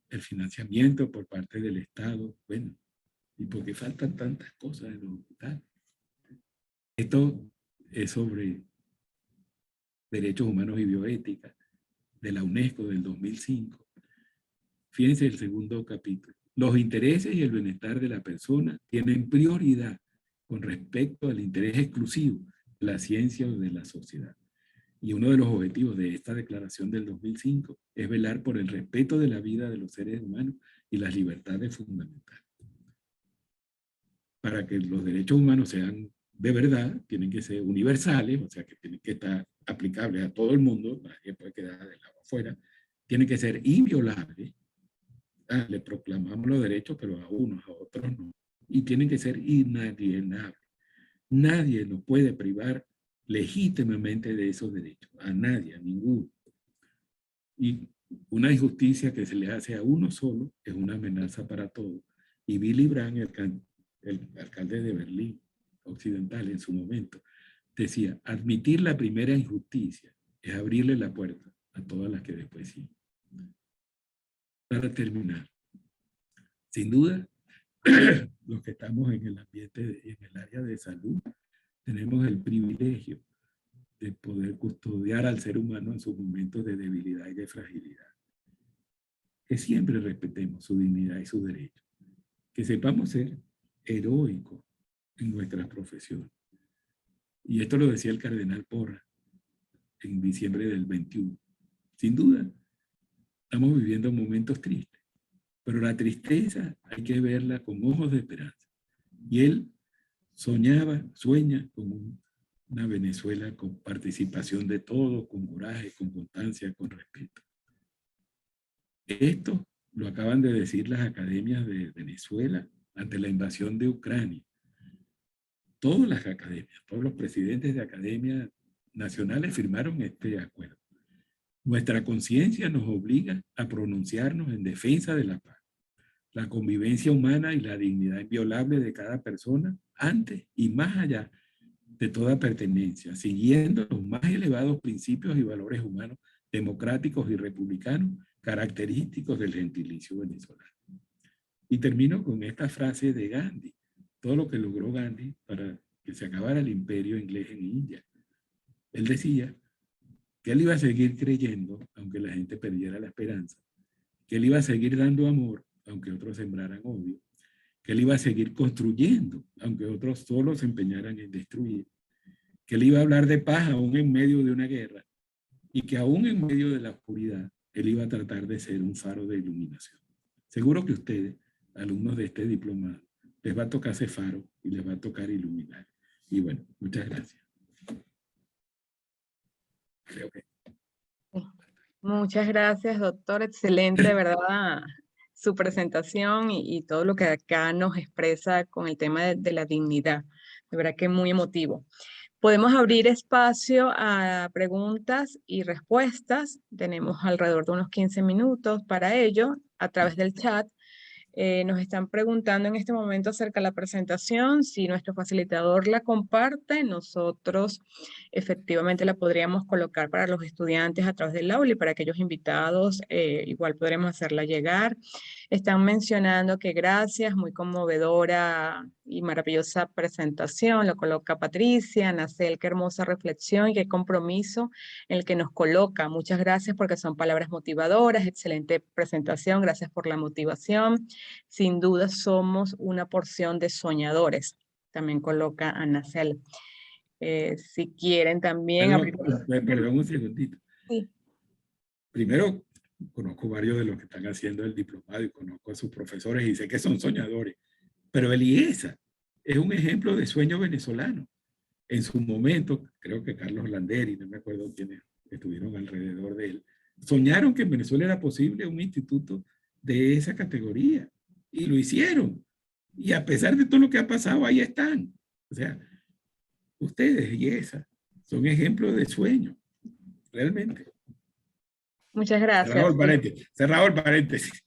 El financiamiento por parte del Estado, bueno, y porque faltan tantas cosas en los hospitales. Esto es sobre derechos humanos y bioética de la UNESCO del 2005. Fíjense el segundo capítulo. Los intereses y el bienestar de la persona tienen prioridad con respecto al interés exclusivo de la ciencia o de la sociedad. Y uno de los objetivos de esta declaración del 2005 es velar por el respeto de la vida de los seres humanos y las libertades fundamentales. Para que los derechos humanos sean de verdad, tienen que ser universales, o sea que tienen que estar aplicables a todo el mundo, nadie puede quedar del lado afuera, tiene que ser inviolable. Le proclamamos los derechos, pero a unos, a otros no. Y tienen que ser inalienables. Nadie nos puede privar legítimamente de esos derechos. A nadie, a ninguno. Y una injusticia que se le hace a uno solo es una amenaza para todos. Y Willy Brandt, el alcalde de Berlín Occidental en su momento, decía, admitir la primera injusticia es abrirle la puerta a todas las que después siguen. Para terminar, sin duda, los que estamos en el ambiente, en el área de salud, tenemos el privilegio de poder custodiar al ser humano en sus momentos de debilidad y de fragilidad. Que siempre respetemos su dignidad y sus derechos. Que sepamos ser heroicos en nuestras profesiones. Y esto lo decía el cardenal Porras en diciembre del 21. Sin duda, estamos viviendo momentos tristes, pero la tristeza hay que verla con ojos de esperanza. Y él sueña con una Venezuela con participación de todos, con coraje, con constancia, con respeto. Esto lo acaban de decir las academias de Venezuela ante la invasión de Ucrania. Todas las academias, todos los presidentes de academias nacionales firmaron este acuerdo. Nuestra conciencia nos obliga a pronunciarnos en defensa de la paz, la convivencia humana y la dignidad inviolable de cada persona antes y más allá de toda pertenencia, siguiendo los más elevados principios y valores humanos democráticos y republicanos característicos del gentilicio venezolano. Y termino con esta frase de Gandhi, todo lo que logró Gandhi para que se acabara el imperio inglés en India. Él decía que él iba a seguir creyendo, aunque la gente perdiera la esperanza, que él iba a seguir dando amor, aunque otros sembraran odio, que él iba a seguir construyendo, aunque otros solo se empeñaran en destruir, que él iba a hablar de paz aún en medio de una guerra, y que aún en medio de la oscuridad, él iba a tratar de ser un faro de iluminación. Seguro que ustedes, alumnos de este diplomado, les va a tocar ese faro y les va a tocar iluminar. Y bueno, muchas gracias. Creo que... Muchas gracias, doctor. Excelente, de verdad, su presentación y todo lo que acá nos expresa con el tema de la dignidad. De verdad que muy emotivo. Podemos abrir espacio a preguntas y respuestas. Tenemos alrededor de unos 15 minutos para ello a través del chat. Nos están preguntando en este momento acerca de la presentación. Si nuestro facilitador la comparte, nosotros efectivamente la podríamos colocar para los estudiantes a través del aula y para aquellos invitados igual podremos hacerla llegar. Están mencionando que gracias, muy conmovedora y maravillosa presentación, lo coloca Patricia, Nacel, qué hermosa reflexión y qué compromiso en el que nos coloca. Muchas gracias porque son palabras motivadoras, excelente presentación, gracias por la motivación. Sin duda somos una porción de soñadores, también coloca a Nacel. Si quieren también abrir... Perdón un segundito. Sí. Primero, conozco varios de los que están haciendo el diplomado y conozco a sus profesores y sé que son soñadores. Pero Eliezer es un ejemplo de sueño venezolano. En su momento, creo que Carlos Landeri, no me acuerdo quiénes estuvieron alrededor de él, soñaron que en Venezuela era posible un instituto de esa categoría. Y lo hicieron. Y a pesar de todo lo que ha pasado, ahí están. O sea, ustedes y esa son ejemplos de sueño, realmente. Muchas gracias. Cerrado el paréntesis.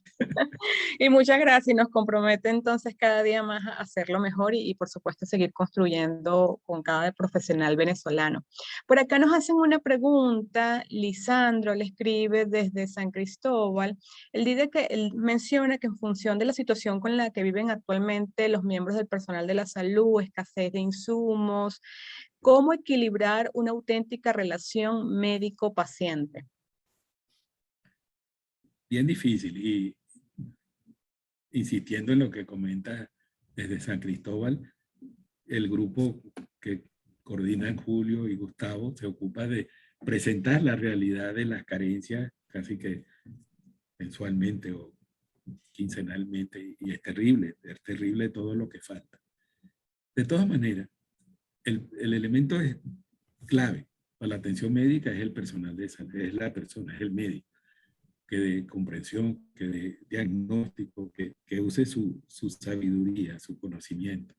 Y muchas gracias y nos compromete entonces cada día más a hacerlo mejor y por supuesto seguir construyendo con cada profesional venezolano. Por acá nos hacen una pregunta, Lisandro le escribe desde San Cristóbal. Él menciona que en función de la situación con la que viven actualmente los miembros del personal de la salud, escasez de insumos, ¿cómo equilibrar una auténtica relación médico-paciente? Bien difícil y insistiendo en lo que comenta desde San Cristóbal, el grupo que coordinan Julio y Gustavo se ocupa de presentar la realidad de las carencias casi que mensualmente o quincenalmente y es terrible todo lo que falta. De todas maneras, el elemento es clave para la atención médica es el personal de salud, es la persona, es el médico. que dé comprensión, que dé diagnóstico, que use su sabiduría, su conocimiento.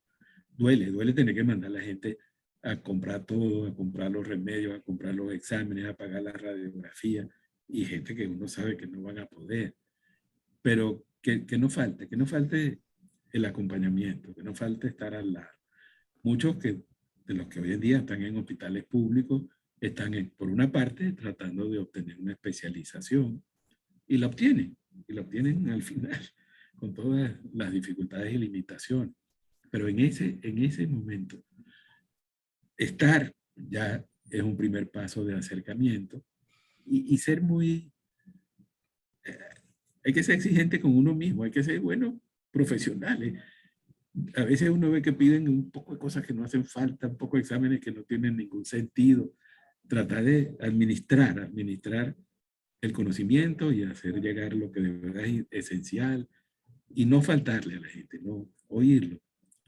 Duele tener que mandar a la gente a comprar todo, a comprar los remedios, a comprar los exámenes, a pagar la radiografía, y gente que uno sabe que no van a poder. Pero que no falte el acompañamiento, que no falte estar al lado. Muchos de los que hoy en día están en hospitales públicos están, por una parte, tratando de obtener una especialización, y la obtienen al final, con todas las dificultades y limitaciones. Pero en ese momento, estar ya es un primer paso de acercamiento, y ser muy... hay que ser exigente con uno mismo, hay que ser, bueno, profesionales. A veces uno ve que piden un poco de cosas que no hacen falta, un poco de exámenes que no tienen ningún sentido. Tratar de administrar el conocimiento y hacer llegar lo que de verdad es esencial, y no faltarle a la gente, no oírlo.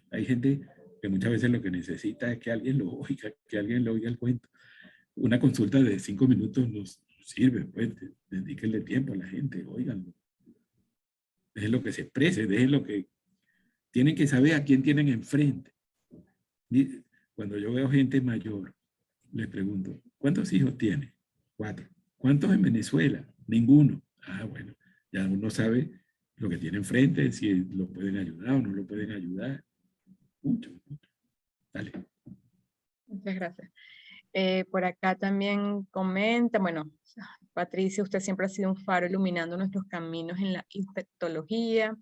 Hay gente que muchas veces lo que necesita es que alguien lo oiga, que alguien le oiga el cuento. Una consulta de 5 minutos nos sirve, pues, dedíquenle tiempo a la gente, óiganlo. Dejen lo que se exprese, dejen lo que... Tienen que saber a quién tienen enfrente. Cuando yo veo gente mayor, les pregunto, ¿cuántos hijos tiene? 4. ¿Cuántos en Venezuela? Ninguno. Ah, bueno, ya uno sabe lo que tiene enfrente, si lo pueden ayudar o no lo pueden ayudar. Mucho. Dale. Muchas gracias. Por acá también comenta, bueno, Patricia, usted siempre ha sido un faro iluminando nuestros caminos en la infectología.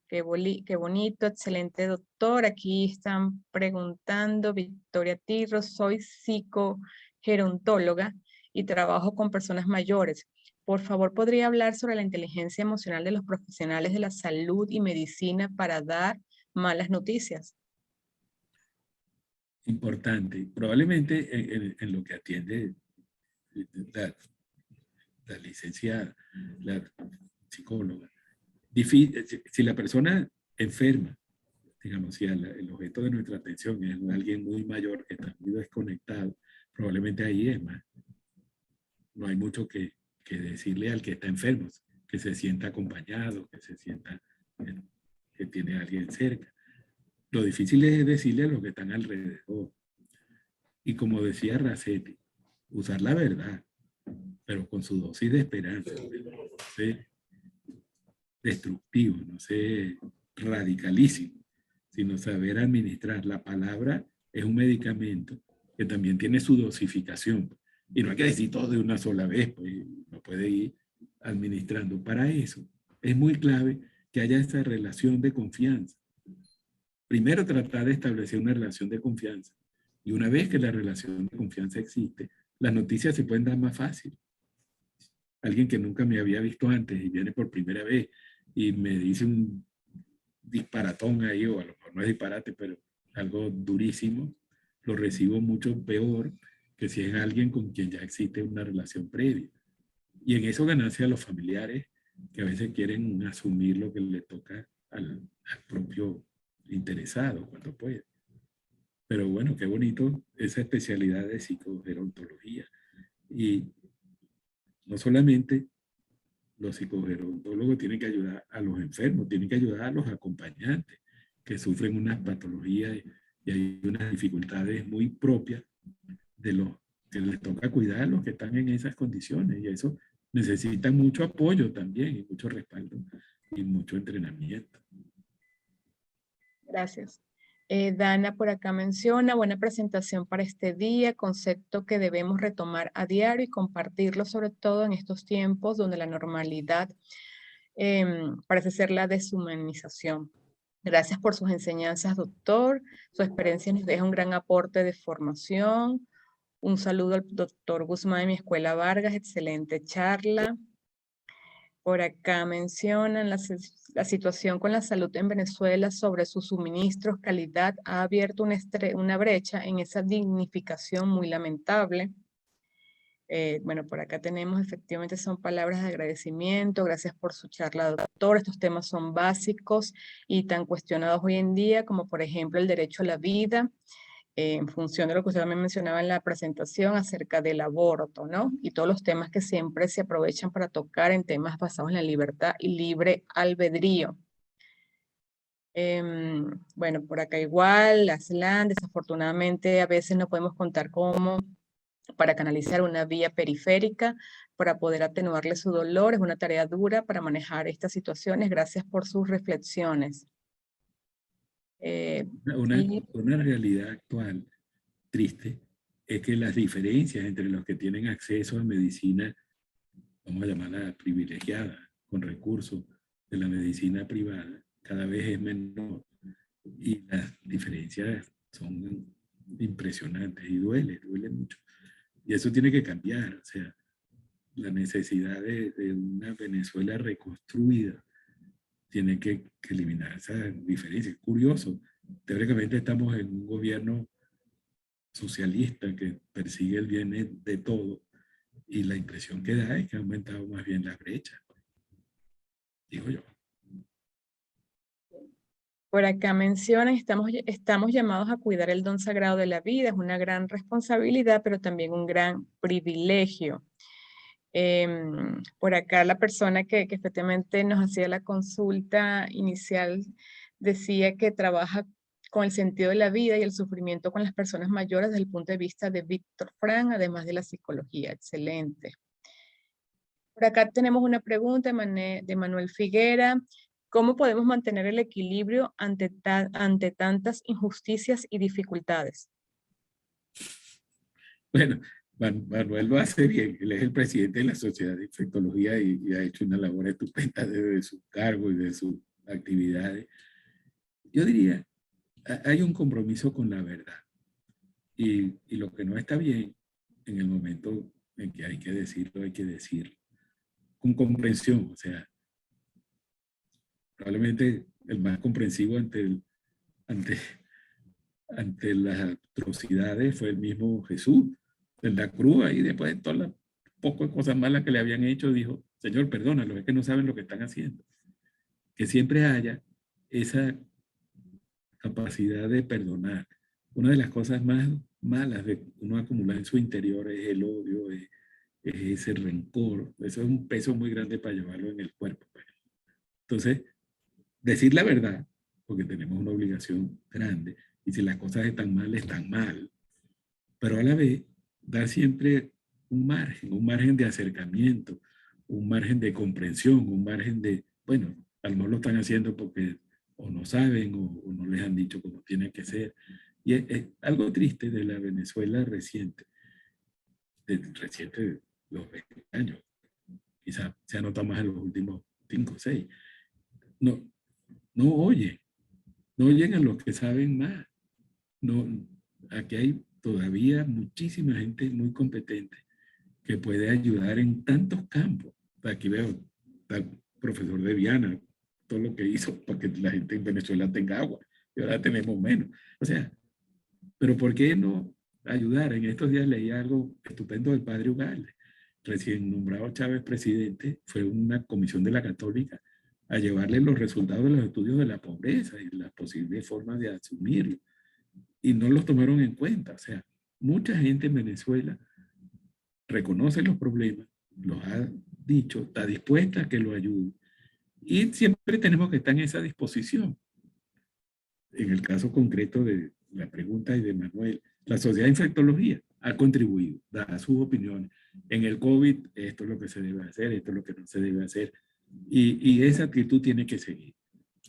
Qué bonito, excelente doctor. Aquí están preguntando, Victoria Tirro, soy psicogerontóloga y trabajo con personas mayores. Por favor, ¿podría hablar sobre la inteligencia emocional de los profesionales de la salud y medicina para dar malas noticias? Importante. Probablemente en lo que atiende la licenciada, la psicóloga. Si la persona enferma, digamos, si el objeto de nuestra atención es alguien muy mayor que está muy desconectado, probablemente ahí es más. No hay mucho que decirle al que está enfermo, que se sienta acompañado, que se sienta que tiene a alguien cerca. Lo difícil es decirle a los que están alrededor. Y como decía Racetti, usar la verdad, pero con su dosis de esperanza. No sé, destructivo, no sé, radicalísimo, sino saber administrar. La palabra es un medicamento que también tiene su dosificación. Y no hay que decir todo de una sola vez, pues no puede ir administrando. Para eso es muy clave que haya esa relación de confianza. Primero, tratar de establecer una relación de confianza. Y una vez que la relación de confianza existe, las noticias se pueden dar más fácil. Alguien que nunca me había visto antes y viene por primera vez y me dice un disparatón ahí, o a lo mejor no es disparate, pero algo durísimo, lo recibo mucho peor que si es alguien con quien ya existe una relación previa. Y en eso ganancia a los familiares que a veces quieren asumir lo que le toca al propio interesado cuando puede. Pero bueno, qué bonito esa especialidad de psicogerontología. Y no solamente los psicogerontólogos tienen que ayudar a los enfermos, tienen que ayudar a los acompañantes que sufren unas patologías y hay unas dificultades muy propias de los que les toca cuidar a los que están en esas condiciones, y eso necesita mucho apoyo también y mucho respaldo y mucho entrenamiento. Gracias. Dana por acá menciona, buena presentación para este día, concepto que debemos retomar a diario y compartirlo, sobre todo en estos tiempos donde la normalidad parece ser la deshumanización. Gracias por sus enseñanzas, doctor. Su experiencia nos deja un gran aporte de formación. Un saludo al doctor Guzmán de mi escuela Vargas, excelente charla. Por acá mencionan la situación con la salud en Venezuela sobre sus suministros, calidad, ha abierto una brecha en esa dignificación muy lamentable. Bueno, por acá tenemos, efectivamente son palabras de agradecimiento, gracias por su charla, doctor. Estos temas son básicos y tan cuestionados hoy en día como por ejemplo el derecho a la vida en función de lo que usted también mencionaba en la presentación acerca del aborto, ¿no? Y todos los temas que siempre se aprovechan para tocar en temas basados en la libertad y libre albedrío. Bueno, por acá igual, Aslan, desafortunadamente a veces no podemos contar para canalizar una vía periférica para poder atenuarle su dolor. Es una tarea dura para manejar estas situaciones. Gracias por sus reflexiones. Una realidad actual triste es que las diferencias entre los que tienen acceso a medicina, vamos a llamarla privilegiada, con recursos de la medicina privada, cada vez es menor. Y las diferencias son impresionantes y duele mucho. Y eso tiene que cambiar. O sea, la necesidad de una Venezuela reconstruida tiene que eliminar esa diferencia. Es curioso. Teóricamente estamos en un gobierno socialista que persigue el bien de todo, y la impresión que da es que ha aumentado más bien la brecha, digo yo. Por acá mencionan, estamos llamados a cuidar el don sagrado de la vida. Es una gran responsabilidad, pero también un gran privilegio. Por acá la persona que efectivamente nos hacía la consulta inicial decía que trabaja con el sentido de la vida y el sufrimiento con las personas mayores desde el punto de vista de Víctor Frank, además de la psicología. Excelente. Por acá tenemos una pregunta de Manuel Figuera. ¿Cómo podemos mantener el equilibrio ante tantas injusticias y dificultades? Bueno, Manuel lo hace bien. Él es el presidente de la Sociedad de Infectología y ha hecho una labor estupenda desde su cargo y de sus actividades. Yo diría, hay un compromiso con la verdad. Y lo que no está bien, en el momento en que hay que decirlo, hay que decirlo. Con comprensión, o sea, probablemente el más comprensivo ante las atrocidades fue el mismo Jesús. En la cruz, y después de todas las pocas cosas malas que le habían hecho, dijo: Señor, perdónalos, es que no saben lo que están haciendo. Que siempre haya esa capacidad de perdonar. Una de las cosas más malas de uno acumular en su interior es el odio, es ese rencor. Eso es un peso muy grande para llevarlo en el cuerpo. Entonces, decir la verdad, porque tenemos una obligación grande, y si las cosas están mal, pero a la vez dar siempre un margen de acercamiento, un margen de comprensión, un margen de, bueno, a lo mejor lo están haciendo porque o no saben o no les han dicho cómo tiene que ser. Y es algo triste de la Venezuela reciente de los 20 años, quizá se ha notado más en los últimos 5 o 6. No oyen a los que saben más. No, aquí hay todavía muchísima gente muy competente que puede ayudar en tantos campos. Aquí veo al profesor de Viana, todo lo que hizo para que la gente en Venezuela tenga agua, y ahora tenemos menos. O sea, pero ¿por qué no ayudar? En estos días leí algo estupendo del padre Ugalde. Recién nombrado Chávez presidente, fue una comisión de la Católica a llevarle los resultados de los estudios de la pobreza y las posibles formas de asumirlo. Y no los tomaron en cuenta. O sea, mucha gente en Venezuela reconoce los problemas, los ha dicho, está dispuesta a que lo ayude. Y siempre tenemos que estar en esa disposición. En el caso concreto de la pregunta y de Manuel, la Sociedad de Infectología ha contribuido, da sus opiniones. En el COVID, esto es lo que se debe hacer, esto es lo que no se debe hacer. Y esa actitud tiene que seguir.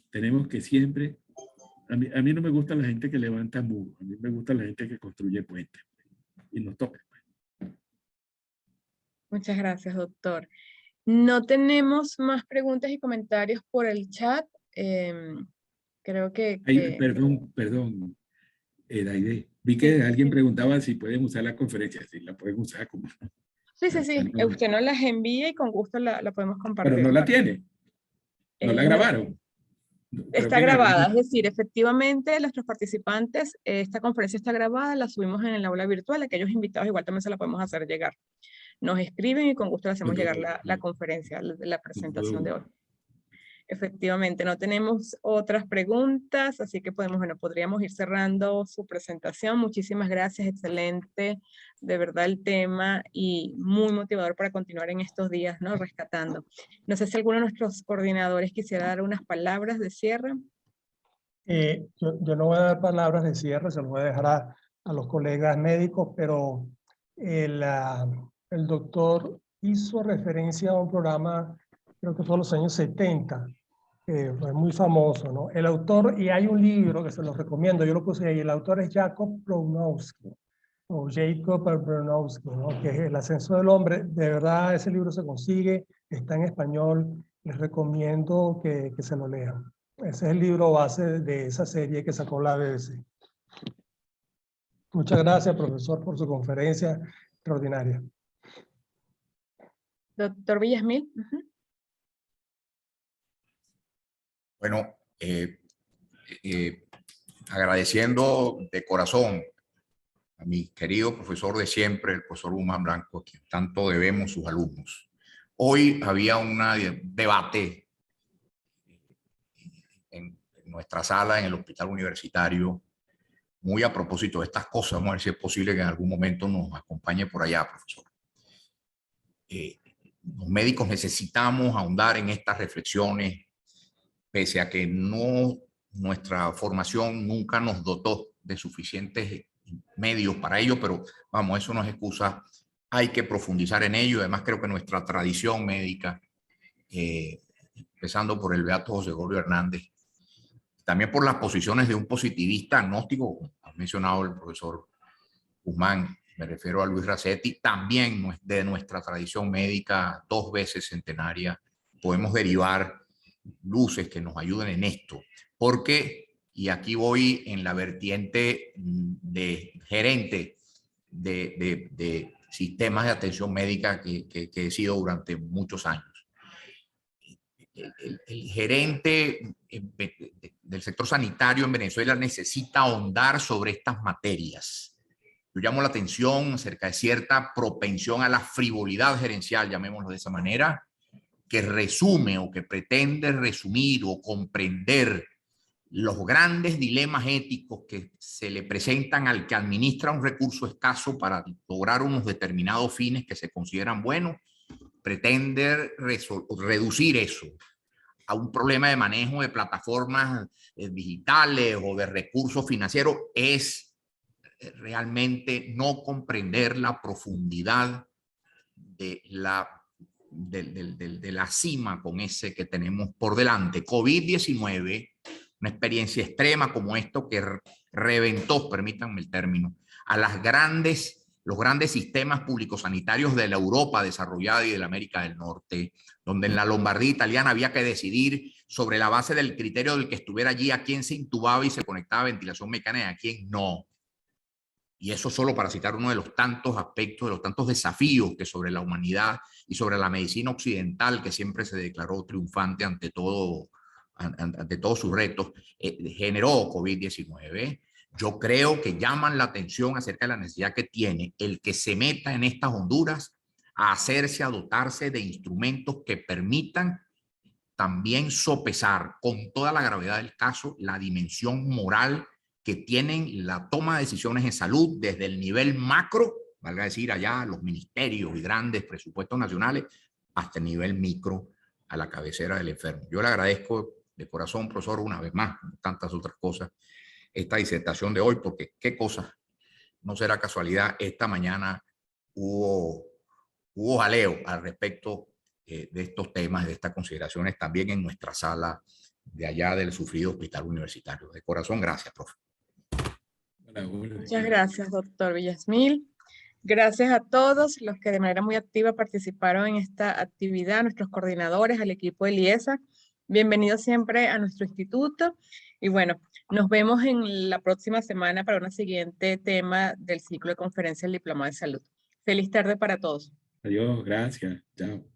Tenemos que siempre... A mí no me gusta la gente que levanta muros, a mí me gusta la gente que construye puentes. Y nos toca. Muchas gracias, doctor. No tenemos más preguntas y comentarios por el chat. Creo que... Perdón, Daide. Vi Sí, que alguien sí. preguntaba si pueden usar la conferencia. Sí, la pueden usar como... Sí. Usted nos las envía y con gusto la podemos Pero compartir. no la tiene. No la grabaron. Creo Está que en grabada, es algún... decir, efectivamente nuestros participantes, esta conferencia está grabada, la subimos en el aula virtual, aquellos invitados igual también se la podemos hacer llegar. Nos escriben y con gusto le hacemos llegar la conferencia, la presentación de hoy. Efectivamente, no tenemos otras preguntas, así que podríamos ir cerrando su presentación. Muchísimas gracias, excelente, de verdad el tema y muy motivador para continuar en estos días, ¿no? Rescatando. No sé si alguno de nuestros coordinadores quisiera dar unas palabras de cierre. Yo no voy a dar palabras de cierre, se los voy a dejar a los colegas médicos, pero el doctor hizo referencia a un programa, creo que fue en los años 70, fue muy famoso, ¿no? El autor, y hay un libro que se los recomiendo, yo lo puse ahí, el autor es Jacob Bronowski, o Jacob Bronowski, ¿no? Que es El ascenso del hombre. De verdad, ese libro se consigue, está en español, les recomiendo que se lo lean. Ese es el libro base de esa serie que sacó la BBC. Muchas gracias, profesor, por su conferencia extraordinaria. Doctor Villasmil. Bueno, agradeciendo de corazón a mi querido profesor de siempre, el profesor Guzmán Blanco, a quien tanto debemos sus alumnos. Hoy había un debate en nuestra sala, en el hospital universitario, muy a propósito de estas cosas. Vamos a ver si es posible que en algún momento nos acompañe por allá, profesor. Los médicos necesitamos ahondar en estas reflexiones, pese a que nuestra formación nunca nos dotó de suficientes medios para ello, pero vamos, eso no es excusa, hay que profundizar en ello. Además, creo que nuestra tradición médica, empezando por el beato José Gregorio Hernández, también por las posiciones de un positivista agnóstico, como ha mencionado el profesor Guzmán, me refiero a Luis Racetti, también de nuestra tradición médica 2 veces centenaria, podemos derivar luces que nos ayuden en esto, porque, y aquí voy en la vertiente de gerente de sistemas de atención médica que he sido durante muchos años. El gerente del sector sanitario en Venezuela necesita ahondar sobre estas materias. Yo llamo la atención acerca de cierta propensión a la frivolidad gerencial, llamémoslo de esa manera, que resume o que pretende resumir o comprender los grandes dilemas éticos que se le presentan al que administra un recurso escaso para lograr unos determinados fines que se consideran buenos, pretende reducir eso a un problema de manejo de plataformas digitales o de recursos financieros, es realmente no comprender la profundidad de la cima con ese que tenemos por delante. COVID-19, una experiencia extrema como esto que reventó, permítanme el término, a los grandes sistemas públicos sanitarios de la Europa desarrollada y de la América del Norte, donde en la Lombardía italiana había que decidir sobre la base del criterio del que estuviera allí a quién se intubaba y se conectaba a ventilación mecánica y a quién no. Y eso solo para citar uno de los tantos aspectos, de los tantos desafíos que sobre la humanidad y sobre la medicina occidental, que siempre se declaró triunfante ante todos sus retos, generó COVID-19. Yo creo que llaman la atención acerca de la necesidad que tiene el que se meta en estas honduras a dotarse de instrumentos que permitan también sopesar con toda la gravedad del caso la dimensión moral que tienen la toma de decisiones en salud desde el nivel macro, valga decir allá los ministerios y grandes presupuestos nacionales, hasta el nivel micro a la cabecera del enfermo. Yo le agradezco de corazón, profesor, una vez más, como tantas otras cosas, esta disertación de hoy, porque qué cosa, no será casualidad, esta mañana hubo jaleo al respecto de estos temas, de estas consideraciones, también en nuestra sala de allá del sufrido hospital universitario. De corazón, gracias, profe. Muchas gracias, doctor Villasmil. Gracias a todos los que de manera muy activa participaron en esta actividad, nuestros coordinadores, al equipo de LIESA. Bienvenidos siempre a nuestro instituto. Y bueno, nos vemos en la próxima semana para un siguiente tema del ciclo de conferencias del Diplomado de Salud. Feliz tarde para todos. Adiós, gracias. Chao.